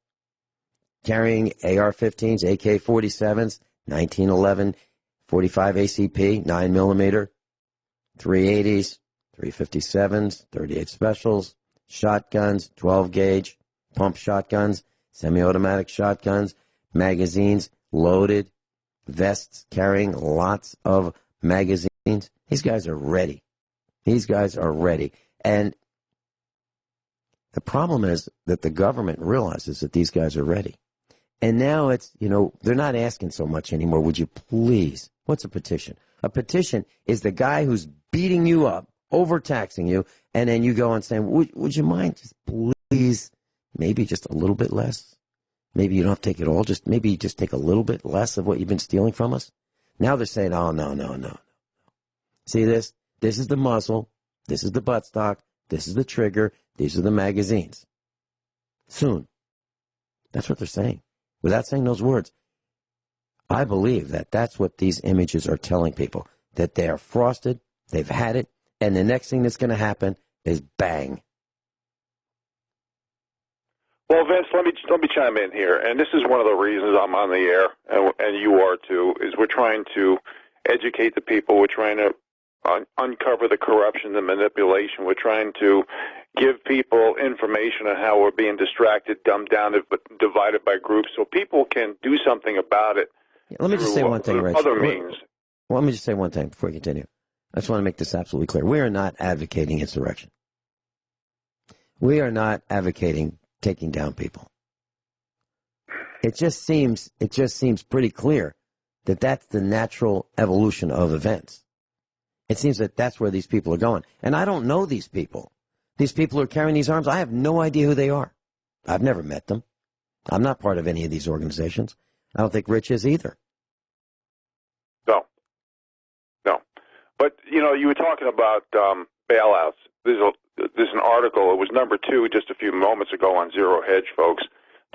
carrying AR-15s, AK-47s, 1911, 45 ACP, 9mm, 380s, 357s, 38 specials, shotguns, 12-gauge, pump shotguns, semi-automatic shotguns, magazines loaded, vests carrying lots of magazines. These guys are ready. And the problem is that the government realizes that these guys are ready. And now it's, they're not asking so much anymore. Would you please? What's a petition? A petition is the guy who's beating you up, overtaxing you, and then you go and say, would you mind just please, maybe just a little bit less? Maybe you don't have to take it all. Maybe just take a little bit less of what you've been stealing from us. Now they're saying, oh, no. See this? This is the muzzle. This is the buttstock. This is the trigger. These are the magazines. Soon. That's what they're saying. Without saying those words, I believe that that's what these images are telling people, that they are frosted, they've had it, and the next thing that's going to happen is bang. Well, Vince, let me chime in here, and this is one of the reasons I'm on the air, and you are too, is we're trying to educate the people. We're trying to uncover the corruption, the manipulation. We're trying to give people information on how we're being distracted, dumbed down, divided by groups, so people can do something about it. Let me just say one thing, Rich. Other means. Well, let me just say one thing before we continue. I just want to make this absolutely clear. We are not advocating insurrection. We are not advocating taking down people. It just seems pretty clear that that's the natural evolution of events. It seems that that's where these people are going. And I don't know these people. These people who are carrying these arms, I have no idea who they are. I've never met them. I'm not part of any of these organizations. I don't think Rich is either. No. But, you were talking about bailouts. There's an article, it was number 2 just a few moments ago on Zero Hedge, folks,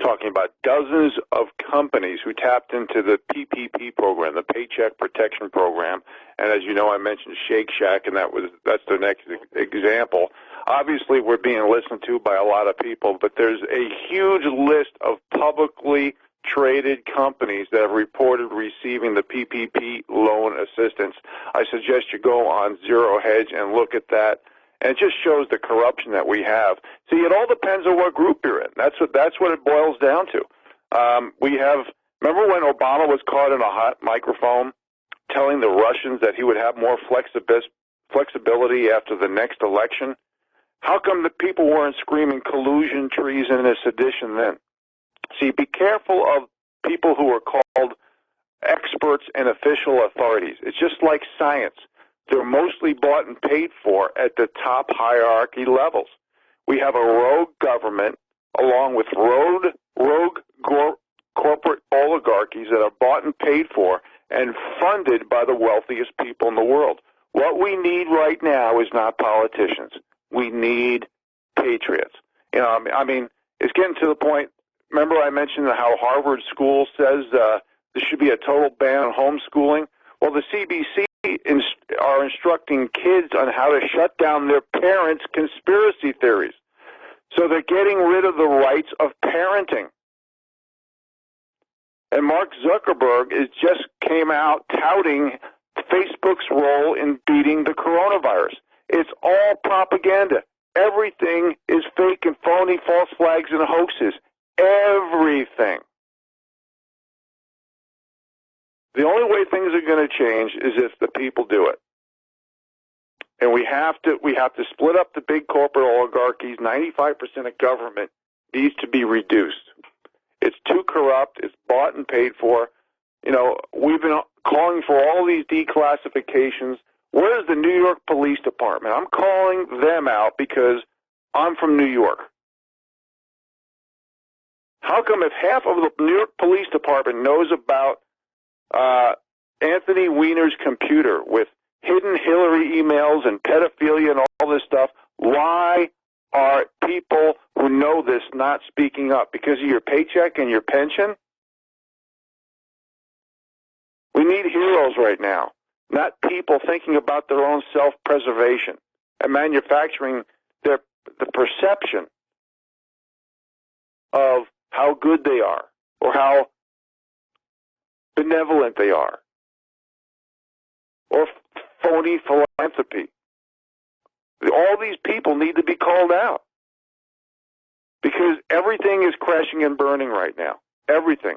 talking about dozens of companies who tapped into the PPP program, the Paycheck Protection Program. And as you know, I mentioned Shake Shack, and that's the next example. Obviously, we're being listened to by a lot of people, but there's a huge list of publicly traded companies that have reported receiving the PPP loan assistance. I suggest you go on Zero Hedge and look at that. And it just shows the corruption that we have. See, it all depends on what group you're in. That's what it boils down to. Remember when Obama was caught in a hot microphone telling the Russians that he would have more flexibility after the next election? How come the people weren't screaming collusion, treason, and sedition then? See, be careful of people who are called experts and official authorities. It's just like science. They're mostly bought and paid for at the top hierarchy levels. We have a rogue government along with rogue corporate oligarchies that are bought and paid for and funded by the wealthiest people in the world. What we need right now is not politicians. We need patriots. It's getting to the point. Remember I mentioned how Harvard School says there should be a total ban on homeschooling? Well, the CBC are instructing kids on how to shut down their parents' conspiracy theories. So they're getting rid of the rights of parenting. And Mark Zuckerberg just came out touting Facebook's role in beating the coronavirus. It's all propaganda. Everything is fake and phony, false flags and hoaxes. Everything. The only way things are going to change is if the people do it. And we have to split up the big corporate oligarchies. 95% of government needs to be reduced. It's too corrupt. It's bought and paid for. We've been calling for all these declassifications. Where's the New York Police Department? I'm calling them out because I'm from New York. How come if half of the New York Police Department knows about Anthony Weiner's computer with hidden Hillary emails and pedophilia and all this stuff, why are people who know this not speaking up? Because of your paycheck and your pension? We need heroes right now, not people thinking about their own self-preservation and manufacturing the perception of how good they are or how benevolent they are or phony philanthropy. All these people need to be called out because everything is crashing and burning right now. Everything.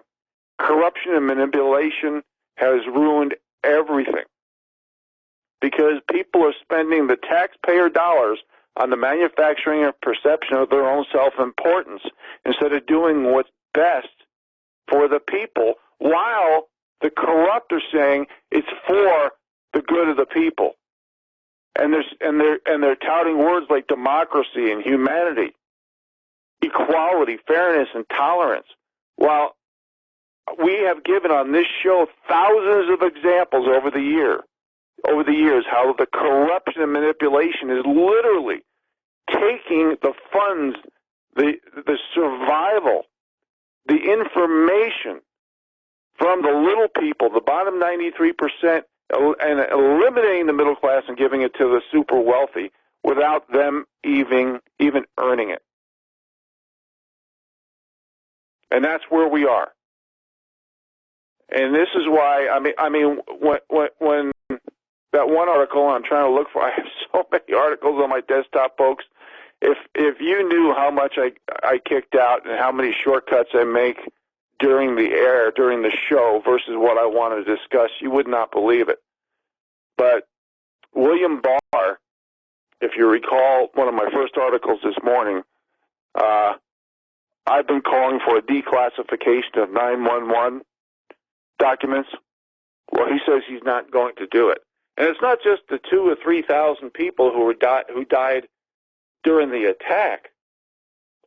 Corruption and manipulation has ruined everything because people are spending the taxpayer dollars on the manufacturing and perception of their own self-importance instead of doing what's best for the people, while the corrupt are saying it's for the good of the people. And they're touting words like democracy and humanity, equality, fairness, and tolerance. While we have given on this show thousands of examples over the years how the corruption and manipulation is literally taking the funds, the survival, the information from the little people, the bottom 93%, and eliminating the middle class and giving it to the super wealthy without them even earning it. And that's where we are. And this is why, when that one article I'm trying to look for, I have so many articles on my desktop, folks. If you knew how much I kicked out and how many shortcuts I make during the show versus what I want to discuss, you would not believe it. But William Barr, if you recall one of my first articles this morning, I've been calling for a declassification of 911 documents. Well, he says he's not going to do it. And it's not just the 2,000 or 3,000 people who died during the attack.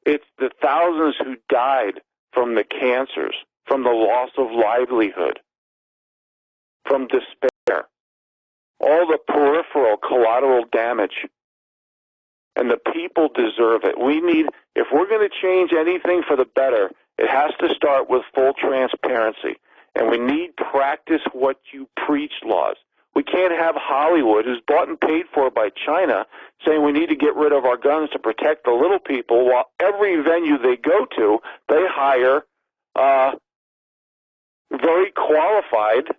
It's the thousands who died from the cancers, from the loss of livelihood, from despair, all the peripheral collateral damage. And the people deserve it. If we're going to change anything for the better, it has to start with full transparency. And we need practice what you preach laws. We can't have Hollywood, who's bought and paid for by China, saying we need to get rid of our guns to protect the little people, while every venue they go to, they hire very qualified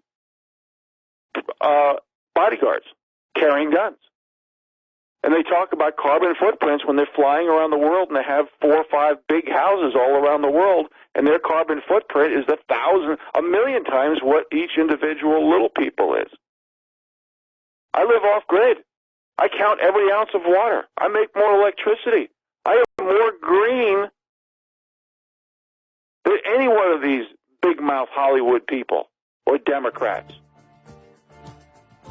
bodyguards carrying guns. And they talk about carbon footprints when they're flying around the world, and they have 4 or 5 big houses all around the world, and their carbon footprint is 1,000,000 times what each individual little people is. I live off-grid. I count every ounce of water. I make more electricity. I am more green than any one of these big-mouth Hollywood people or Democrats.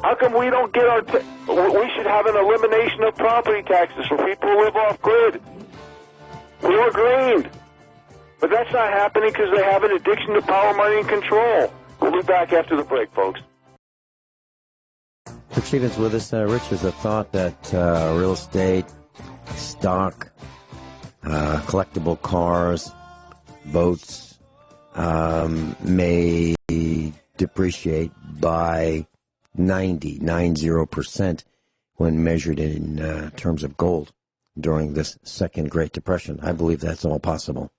How come we don't get we should have an elimination of property taxes for people who live off-grid. We're green. But that's not happening because they have an addiction to power, money, and control. We'll be back after the break, folks. Rich Stevens with us. Rich, there's a thought that real estate, stock, collectible cars, boats may depreciate by 90% when measured in terms of gold during this second Great Depression. I believe that's all possible.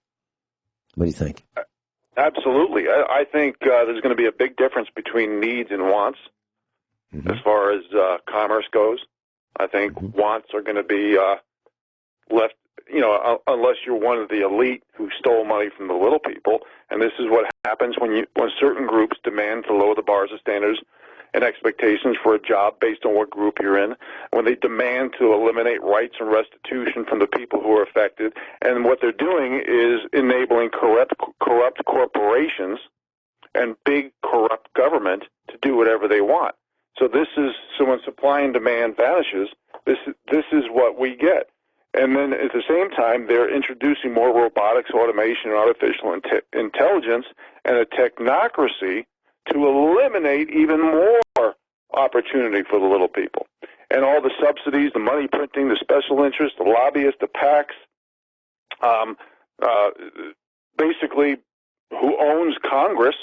What do you think? Absolutely. I think there's going to be a big difference between needs and wants as far as commerce goes. I think wants are going to be left, unless you're one of the elite who stole money from the little people. And this is what happens when certain groups demand to lower the bars of standards and expectations for a job based on what group you're in, when they demand to eliminate rights and restitution from the people who are affected. And what they're doing is enabling corrupt corporations and big corrupt government to do whatever they want. So when supply and demand vanishes, this is what we get. And then at the same time, they're introducing more robotics, automation, and artificial intelligence and a technocracy to eliminate even more opportunity for the little people. And all the subsidies, the money printing, the special interests, the lobbyists, the PACs, basically who owns Congress.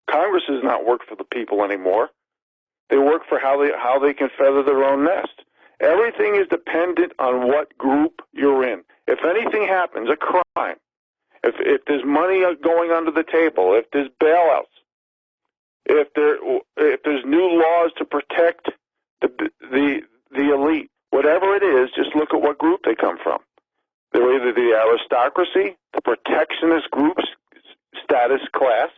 Congress does not work for the people anymore. They work for how they can feather their own nest. Everything is dependent on what group you're in. If anything happens, a crime, if there's money going under the table, if there's bailouts, if there's new laws to protect the elite, whatever it is, just look at what group they come from. They're either the aristocracy, the protectionist groups, status class,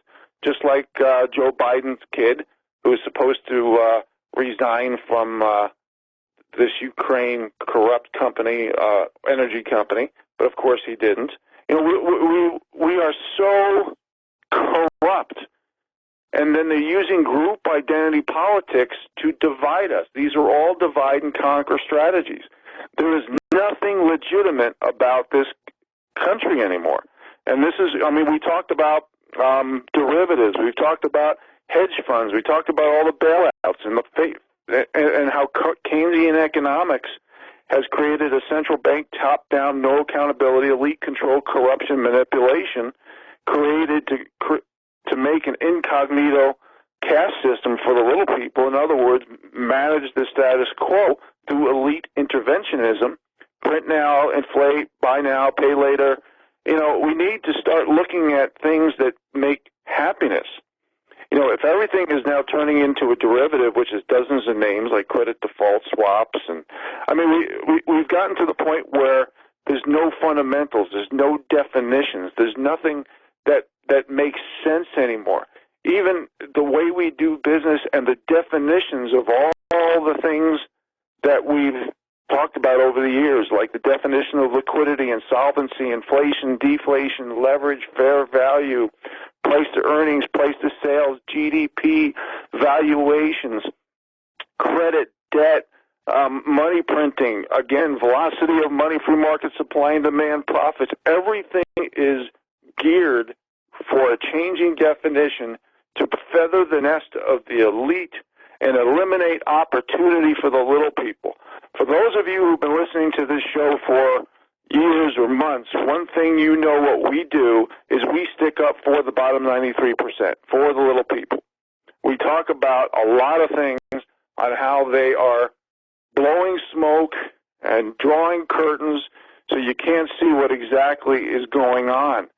just like Joe Biden's kid, who is supposed to resign from this Ukraine corrupt company, energy company, but of course he didn't. We are so corrupt, and then they're using group identity politics to divide us. These are all divide and conquer strategies. There is nothing legitimate about this country anymore. And this is, we talked about derivatives. We've talked about hedge funds. We talked about all the bailouts and how Keynesian economics has created a central bank top-down, no accountability, elite control, corruption, manipulation, created to make an incognito caste system for the little people. In other words, manage the status quo through elite interventionism. Print now, inflate, buy now, pay later. We need to start looking at things that make happiness. You know, if everything is now turning into a derivative, which is dozens of names like credit default swaps, and I mean, we've gotten to the point where there's no fundamentals, there's no definitions, there's nothing that makes sense anymore. Even the way we do business and the definitions of all the things that we've talked about over the years, like the definition of liquidity and solvency, inflation, deflation, leverage, fair value, price to earnings, price to sales, GDP, valuations, credit, debt, money printing, again, velocity of money, free market supply and demand, profits. Everything is geared for a changing definition to feather the nest of the elite and eliminate opportunity for the little people. For those of you who've been listening to this show for years or months, one thing you know what we do is we stick up for the bottom 93%, for the little people. We talk about a lot of things on how they are blowing smoke and drawing curtains so you can't see what exactly is going on.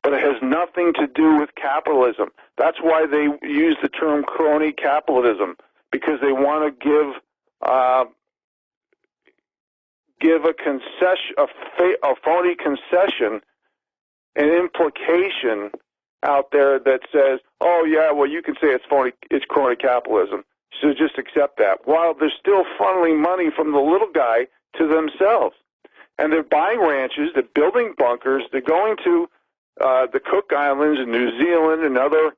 But it has nothing to do with capitalism. That's why they use the term crony capitalism, because they want to give a concession, a phony concession, an implication out there that says, oh yeah, well you can say it's phony, it's crony capitalism, so just accept that. While they're still funneling money from the little guy to themselves, and they're buying ranches, they're building bunkers, they're going to the Cook Islands and New Zealand and other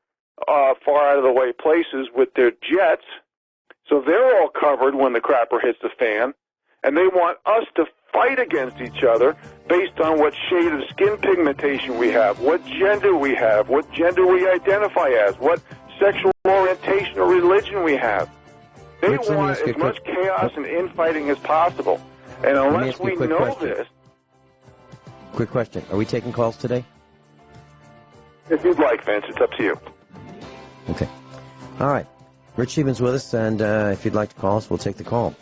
far out of the way places with their jets, so they're all covered when the crapper hits the fan. And they want us to fight against each other based on what shade of skin pigmentation we have, what gender we have, what gender we identify as, what sexual orientation or religion we have. They want as much chaos and infighting as possible. And unless we know this... Quick question. Are we taking calls today? If you'd like, Vince, it's up to you. Okay. All right. Rich Scheben's with us, and if you'd like to call us, we'll take the call.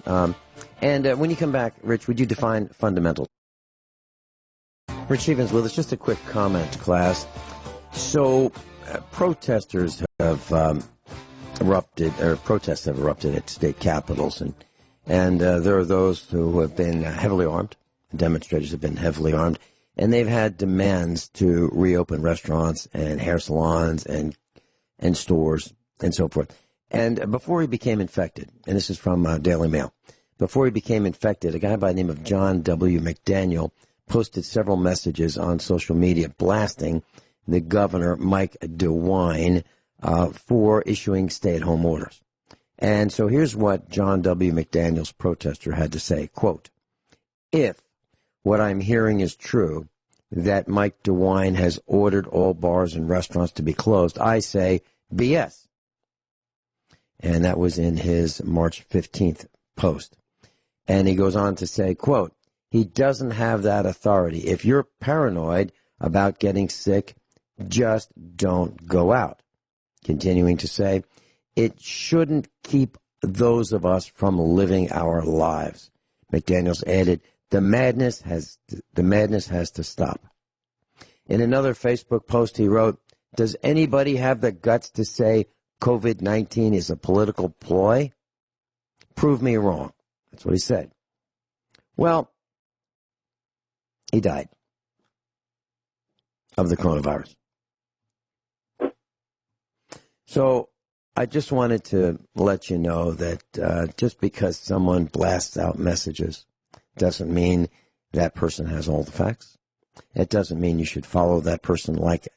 And when you come back, Rich, would you define fundamentals? Rich Scheben's with us. Just a quick comment, class. So, protesters have erupted at state capitals, and there are those who have been heavily armed. Demonstrators have been heavily armed, and they've had demands to reopen restaurants and hair salons and stores and so forth. And before he became infected, and this is from Daily Mail, before he became infected, a guy by the name of John W. McDaniel posted several messages on social media blasting the governor, Mike DeWine, for issuing stay-at-home orders. And so here's what John W. McDaniel's protester had to say, quote, "If what I'm hearing is true, that Mike DeWine has ordered all bars and restaurants to be closed, I say BS." And that was in his March 15th post. And he goes on to say, quote, "He doesn't have that authority. If you're paranoid about getting sick, just don't go out." Continuing to say, "It shouldn't keep those of us from living our lives." McDaniels added, the madness has to stop. In another Facebook post, he wrote, "Does anybody have the guts to say COVID-19 is a political ploy? Prove me wrong." That's what he said. Well, he died of the coronavirus. So I just wanted to let you know that just because someone blasts out messages doesn't mean that person has all the facts. It doesn't mean you should follow that person like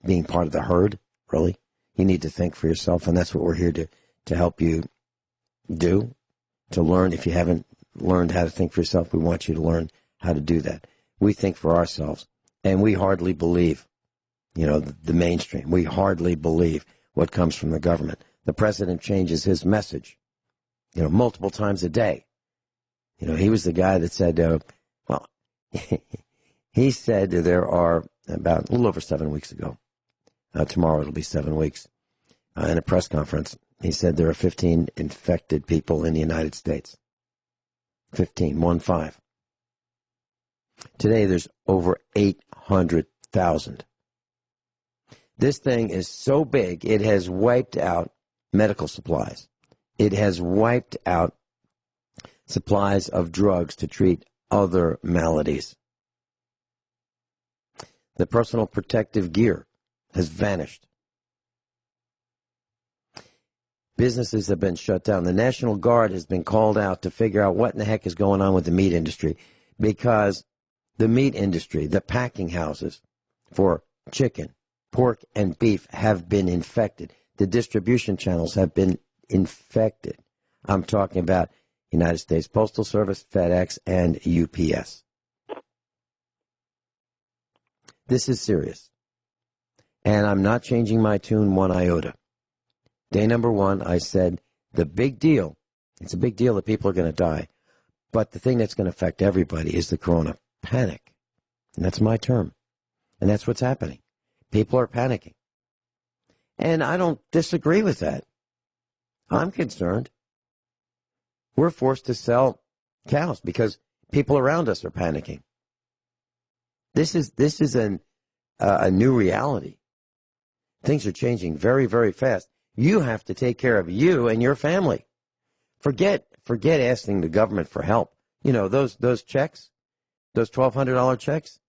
being part of the herd, really. You need to think for yourself, and that's what we're here to help you do, to learn. If you haven't learned how to think for yourself, we want you to learn how to do that. We think for ourselves, and we hardly believe, the mainstream. We hardly believe what comes from the government. The president changes his message, multiple times a day. He was the guy that said, he said there are about a little over 7 weeks ago. Tomorrow it'll be 7 weeks. In a press conference, he said there are 15 infected people in the United States. 15. Today there's over 800,000. This thing is so big, it has wiped out medical supplies. It has wiped out supplies of drugs to treat other maladies. The personal protective gear has vanished. Businesses have been shut down. The National Guard has been called out to figure out what in the heck is going on with the meat industry, because the meat industry, the packing houses for chicken, pork, and beef have been infected. The distribution channels have been infected. I'm talking about United States Postal Service, FedEx, and UPS. This is serious. And I'm not changing my tune one iota. Day number one, I said, the big deal, it's a big deal that people are going to die, but the thing that's going to affect everybody is the corona panic. And that's my term. And that's what's happening. People are panicking. And I don't disagree with that. I'm concerned. We're forced to sell cows because people around us are panicking. This is a new reality. Things are changing very, very fast. You have to take care of you and your family. Forget asking the government for help. You know, those checks, those $1,200 checks,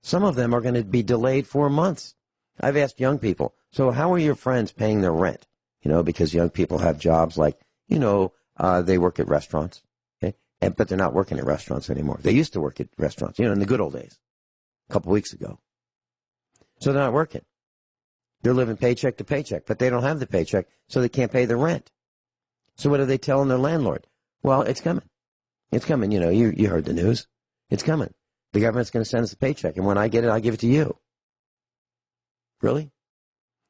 some of them are going to be delayed for months. I've asked young people, so how are your friends paying their rent? You know, because young people have jobs like, they work at restaurants, okay? But they're not working at restaurants anymore. They used to work at restaurants, in the good old days, a couple weeks ago. So they're not working. They're living paycheck to paycheck, but they don't have the paycheck, so they can't pay the rent. So what are they telling their landlord? Well, it's coming. It's coming. You heard the news. It's coming. The government's going to send us a paycheck, and when I get it, I'll give it to you. Really?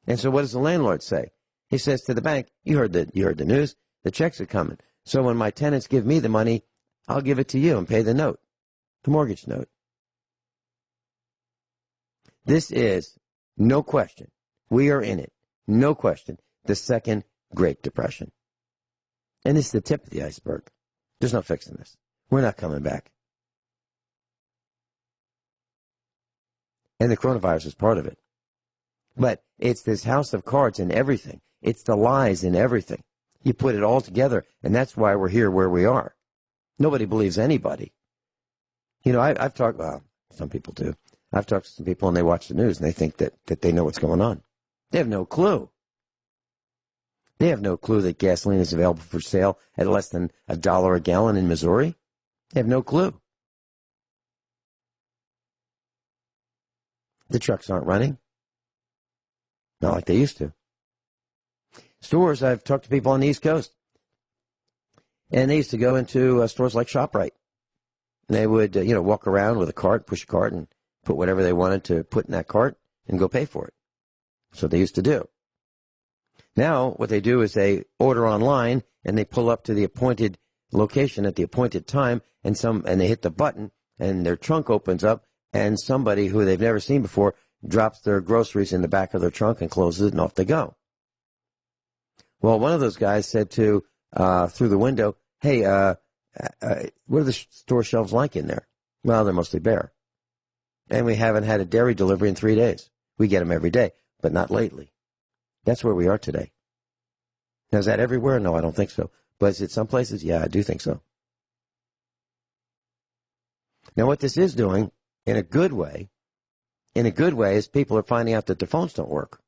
And so what does the landlord say? He says to the bank, you heard the news. The checks are coming. So when my tenants give me the money, I'll give it to you and pay the note, the mortgage note. This is, no question, we are in it, no question, the second Great Depression. And this is the tip of the iceberg. There's no fixing this. We're not coming back. And the coronavirus is part of it. But it's this house of cards in everything. It's the lies in everything. You put it all together, and that's why we're here where we are. Nobody believes anybody. I've talked, some people do. I've talked to some people, and they watch the news, and they think that they know what's going on. They have no clue. They have no clue that gasoline is available for sale at less than $1 a gallon in Missouri. They have no clue. The trucks aren't running. Not like they used to. Stores, I've talked to people on the East Coast, and they used to go into stores like ShopRite. They would, walk around with a cart, push a cart, and put whatever they wanted to put in that cart and go pay for it. That's what they used to do. Now, what they do is they order online, and they pull up to the appointed location at the appointed time, and they hit the button, and their trunk opens up, and somebody who they've never seen before drops their groceries in the back of their trunk and closes it, and off they go. Well, one of those guys said through the window, hey, what are the store shelves like in there? Well, they're mostly bare. And we haven't had a dairy delivery in 3 days. We get them every day, but not lately. That's where we are today. Now, is that everywhere? No, I don't think so. But is it some places? Yeah, I do think so. Now, what this is doing, in a good way, is people are finding out that their phones don't work.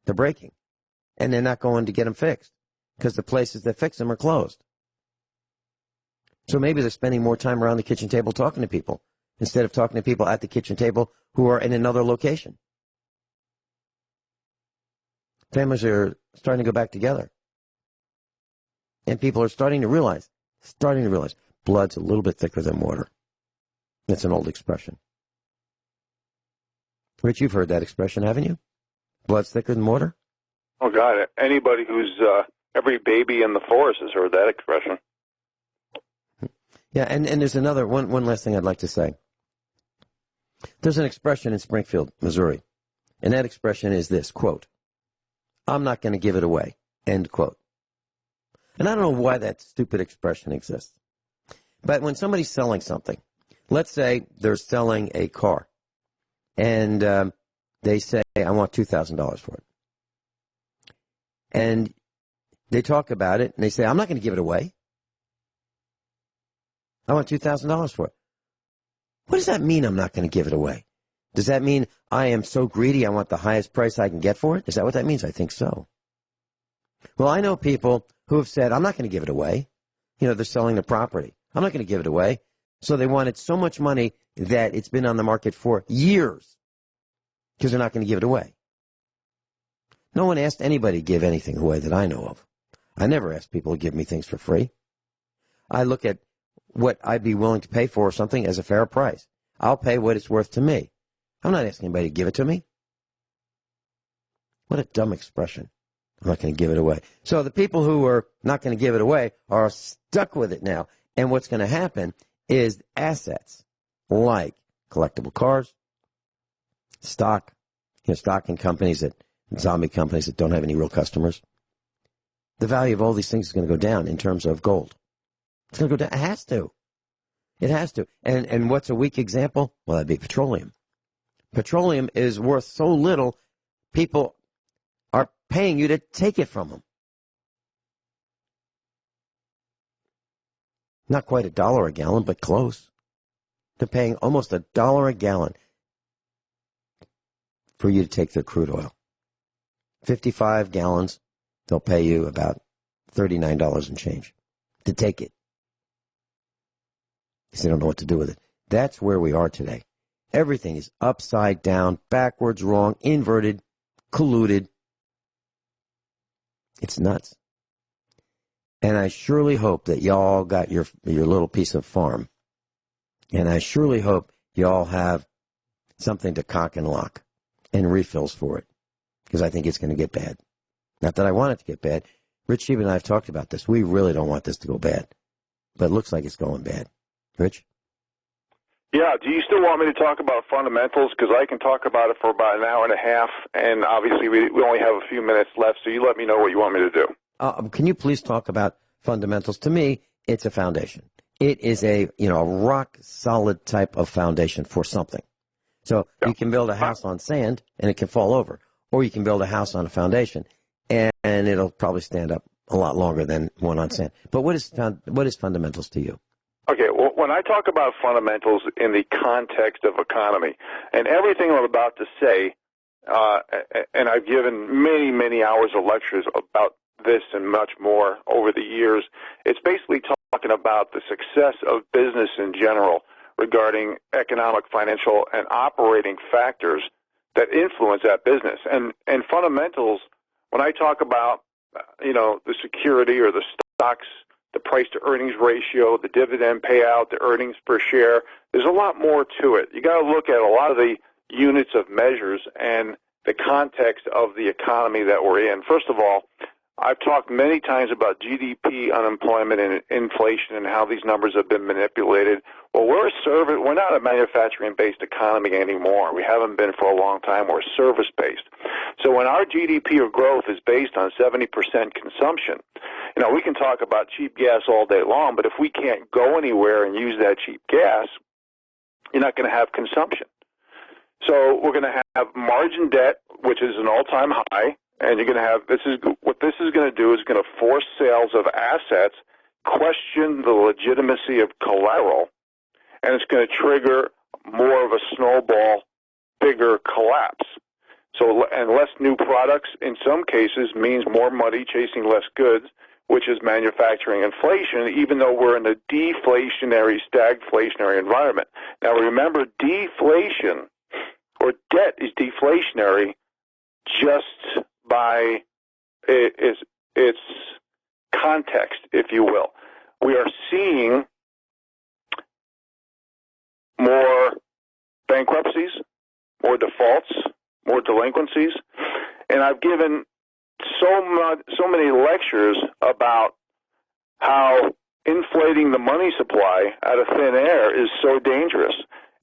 They're breaking. And they're not going to get them fixed because the places that fix them are closed. So maybe they're spending more time around the kitchen table talking to people instead of talking to people at the kitchen table who are in another location. Families are starting to go back together. And people are starting to realize, blood's a little bit thicker than water. That's an old expression. Rich, you've heard that expression, haven't you? Blood's thicker than water? Oh, God, anybody who's every baby in the forest has heard that expression. Yeah, and there's another, one last thing I'd like to say. There's an expression in Springfield, Missouri, and that expression is this, quote, I'm not going to give it away, end quote. And I don't know why that stupid expression exists. But when somebody's selling something, let's say they're selling a car, and they say, I want $2,000 for it. And they talk about it, and they say, I'm not going to give it away. I want $2,000 for it. What does that mean, I'm not going to give it away? Does that mean I am so greedy I want the highest price I can get for it? Is that what that means? I think so. Well, I know people who have said, I'm not going to give it away. You know, they're selling the property. I'm not going to give it away. So they wanted so much money that it's been on the market for years because they're not going to give it away. No one asked anybody to give anything away that I know of. I never ask people to give me things for free. I look at what I'd be willing to pay for something as a fair price. I'll pay what it's worth to me. I'm not asking anybody to give it to me. What a dumb expression. I'm not going to give it away. So the people who are not going to give it away are stuck with it now. And what's going to happen is assets like collectible cars, stock in companies zombie companies that don't have any real customers. The value of all these things is going to go down in terms of gold. It's going to go down. It has to. It has to. And what's a weak example? Well, that'd be petroleum. Petroleum is worth so little, people are paying you to take it from them. Not quite $1 a gallon, but close. They're paying almost $1 a gallon for you to take their crude oil. 55 gallons, they'll pay you about $39 and change to take it. Because they don't know what to do with it. That's where we are today. Everything is upside down, backwards, wrong, inverted, colluded. It's nuts. And I surely hope that y'all got your little piece of farm. And I surely hope y'all have something to cock and lock and refills for it. Because I think it's going to get bad. Not that I want it to get bad. Rich Scheben and I have talked about this. We really don't want this to go bad. But it looks like it's going bad. Rich? Yeah, do you still want me to talk about fundamentals? Because I can talk about it for about an hour and a half, and obviously we only have a few minutes left, so you let me know what you want me to do. Can you please talk about fundamentals? To me, it's a foundation. It is a rock-solid type of foundation for something. So you can build a house on sand, and it can fall over. Or you can build a house on a foundation, and it'll probably stand up a lot longer than one on sand. But what is fundamentals to you? Okay, well, when I talk about fundamentals in the context of economy, and everything I'm about to say, and I've given many, many hours of lectures about this and much more over the years, it's basically talking about the success of business in general regarding economic, financial, and operating factors that influence that business. And fundamentals, when I talk about, the security or the stocks, the price-to-earnings ratio, the dividend payout, the earnings per share, there's a lot more to it. You got to look at a lot of the units of measures and the context of the economy that we're in. First of all, I've talked many times about GDP, unemployment, and inflation and how these numbers have been manipulated. Well, we're not a manufacturing-based economy anymore. We haven't been for a long time. We're service-based. So when our GDP or growth is based on 70% consumption, we can talk about cheap gas all day long, but if we can't go anywhere and use that cheap gas, you're not going to have consumption. So we're going to have margin debt, which is an all-time high. And you're going to have what this is going to do is going to force sales of assets, question the legitimacy of collateral, and it's going to trigger more of a snowball, bigger collapse. So, and less new products in some cases means more money chasing less goods, which is manufacturing inflation, even though we're in a deflationary, stagflationary environment. Now remember, deflation or debt is deflationary just by its context, if you will. We are seeing more bankruptcies, more defaults, more delinquencies, and I've given so many lectures about how inflating the money supply out of thin air is so dangerous,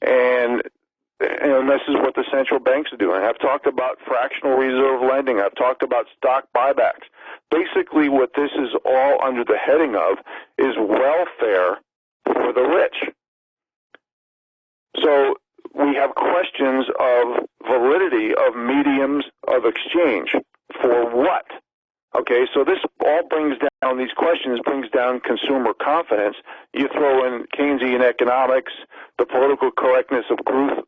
and this is what the central banks are doing. I've talked about fractional reserve lending. I've talked about stock buybacks. Basically, what this is all under the heading of is welfare for the rich. So we have questions of validity of mediums of exchange. For what? Okay, so this all brings down, these questions brings down consumer confidence. You throw in Keynesian economics, the political correctness of group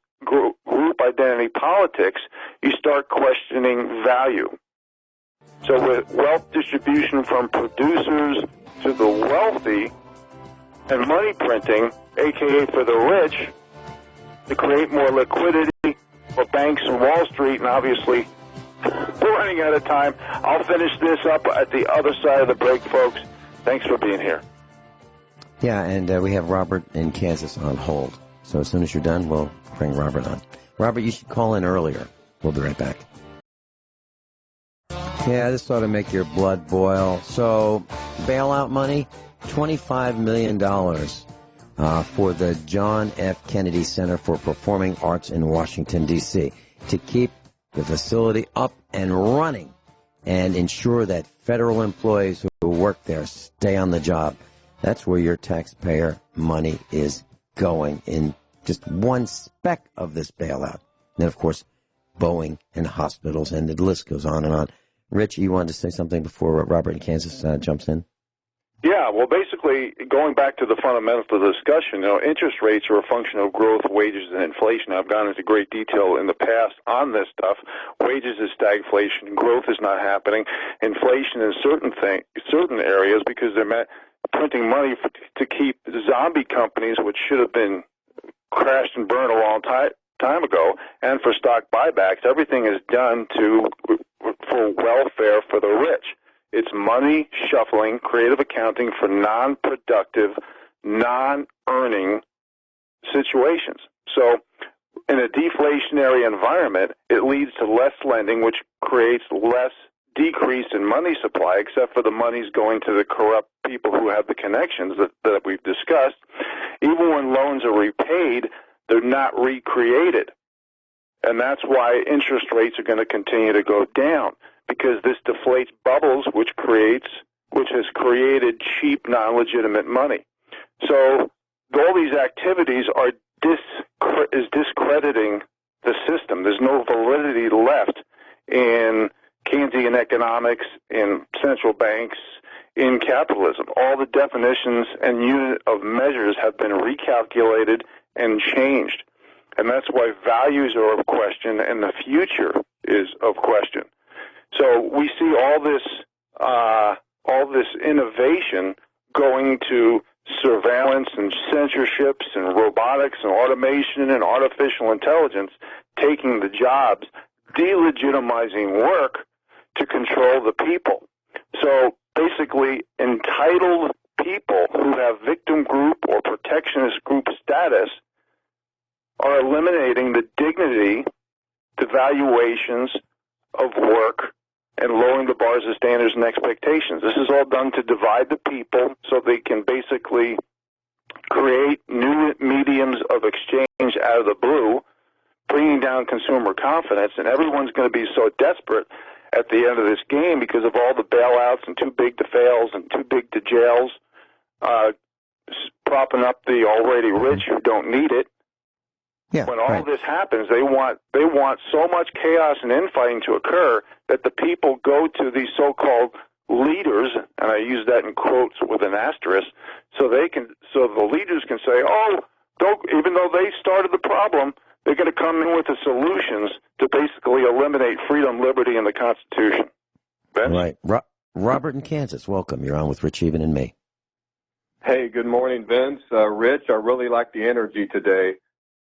identity politics, you start questioning value. So with wealth distribution from producers to the wealthy and money printing, aka for the rich, to create more liquidity for banks and Wall Street, and obviously we're running out of time. I'll finish this up at the other side of the break, folks. Thanks for being here. Yeah, and we have Robert in Kansas on hold. So as soon as you're done, we'll bring Robert on. Robert, you should call in earlier. We'll be right back. Yeah, this ought to make your blood boil. So, bailout money, $25 million for the John F. Kennedy Center for Performing Arts in Washington, D.C. to keep the facility up and running and ensure that federal employees who work there stay on the job. That's where your taxpayer money is going in just one speck of this bailout. And then, of course, Boeing and hospitals, and the list goes on and on. Rich, you wanted to say something before Robert in Kansas jumps in? Yeah, well, basically, going back to the fundamentals of the discussion, interest rates are a function of growth, wages, and inflation. I've gone into great detail in the past on this stuff. Wages is stagflation. Growth is not happening. Inflation in certain areas because they're printing money to keep zombie companies, which should have been crashed and burned a long time ago, and for stock buybacks. Everything is done for welfare for the rich. It's money shuffling, creative accounting for non-productive, non-earning situations. So in a deflationary environment, it leads to less lending, which creates less decrease in money supply, except for the money's going to the corrupt people who have the connections that we've discussed. Even when loans are repaid, they're not recreated. And that's why interest rates are going to continue to go down, because this deflates bubbles, which has created cheap, non-legitimate money. So all these activities is discrediting the system. There's no validity left in Keynesian economics, in central banks, in capitalism. All the definitions and unit of measures have been recalculated and changed. And that's why values are of question and the future is of question. So we see all this innovation going to surveillance and censorships and robotics and automation and artificial intelligence, taking the jobs, delegitimizing work to control the people. So basically, entitled people who have victim group or protectionist group status are eliminating the dignity, the valuations of work, and lowering the bars of standards and expectations. This is all done to divide the people so they can basically create new mediums of exchange out of the blue, bringing down consumer confidence, and everyone's going to be so desperate at the end of this game because of all the bailouts and too big to fails and too big to jails, propping up the already rich who don't need it. Yeah, when all this happens, they want so much chaos and infighting to occur that the people go to these so-called leaders, and I use that in quotes with an asterisk, so the leaders can say, even though they started the problem, they're going to come in with the solutions to basically eliminate freedom, liberty, and the Constitution. Vince? Right. Robert in Kansas, welcome. You're on with Rich, Even, and me. Hey, good morning, Vince. Rich, I really like the energy today.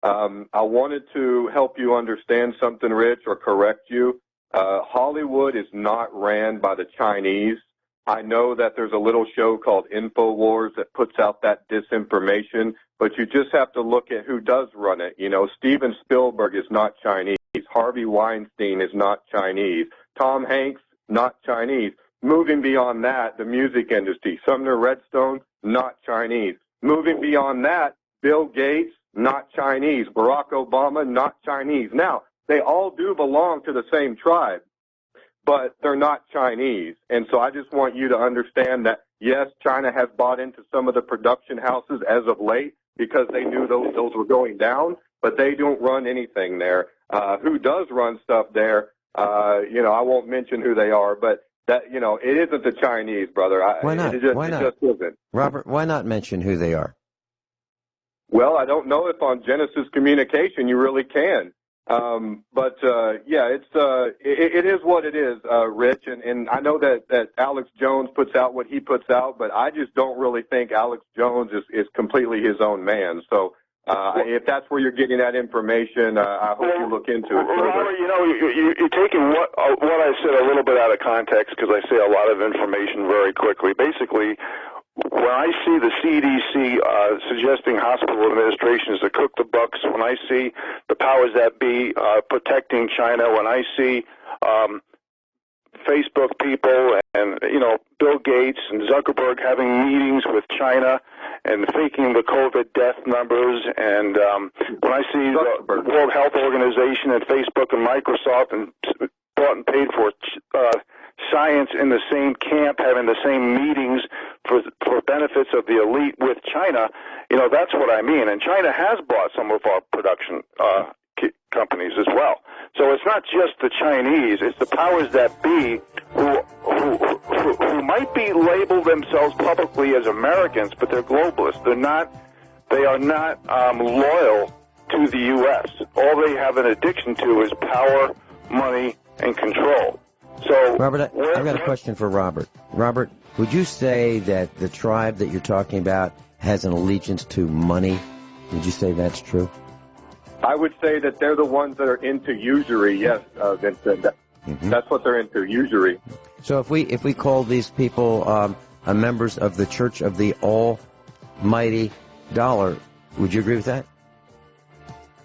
I wanted to help you understand something, Rich, or correct you. Hollywood is not ran by the Chinese. I know that there's a little show called InfoWars that puts out that disinformation, but you just have to look at who does run it. Steven Spielberg is not Chinese. Harvey Weinstein is not Chinese. Tom Hanks, not Chinese. Moving beyond that, the music industry. Sumner Redstone, not Chinese. Moving beyond that, Bill Gates, not Chinese. Barack Obama, not Chinese. Now, they all do belong to the same tribe, but they're not Chinese. And so I just want you to understand that, yes, China has bought into some of the production houses as of late because they knew those were going down, but they don't run anything there. Who does run stuff there? I won't mention who they are, but that, it isn't the Chinese, brother. Why not? It just isn't. Robert, why not mention who they are? Well, I don't know if on Genesis Communication you really can. It is what it is, Rich, and I know that Alex Jones puts out what he puts out, but I just don't really think Alex Jones is completely his own man. So if that's where you're getting that information, I hope you look into it further. Robert, you're taking what I said a little bit out of context because I say a lot of information very quickly. Basically, when I see the CDC suggesting hospital administrations to cook the books, when I see the powers that be protecting China, when I see Facebook people and, Bill Gates and Zuckerberg having meetings with China and faking the COVID death numbers, and when I see the World Health Organization and Facebook and Microsoft and bought and paid for science in the same camp, having the same meetings for benefits of the elite with China, that's what I mean. And China has bought some of our production companies as well. So it's not just the Chinese; it's the powers that be who might be labeled themselves publicly as Americans, but they're globalists. They are not loyal to the U.S. All they have an addiction to is power, money, and control. So, Robert, I've got a question for Robert. Robert, would you say that the tribe that you're talking about has an allegiance to money? Would you say that's true? I would say that they're the ones that are into usury, yes, Vincent. That's what they're into, usury. So if we call these people members of the Church of the Almighty Dollar, would you agree with that?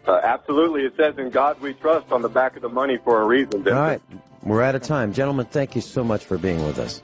Absolutely. It says, "In God we trust" on the back of the money for a reason, Vincent. All right. We're out of time. Gentlemen, thank you so much for being with us.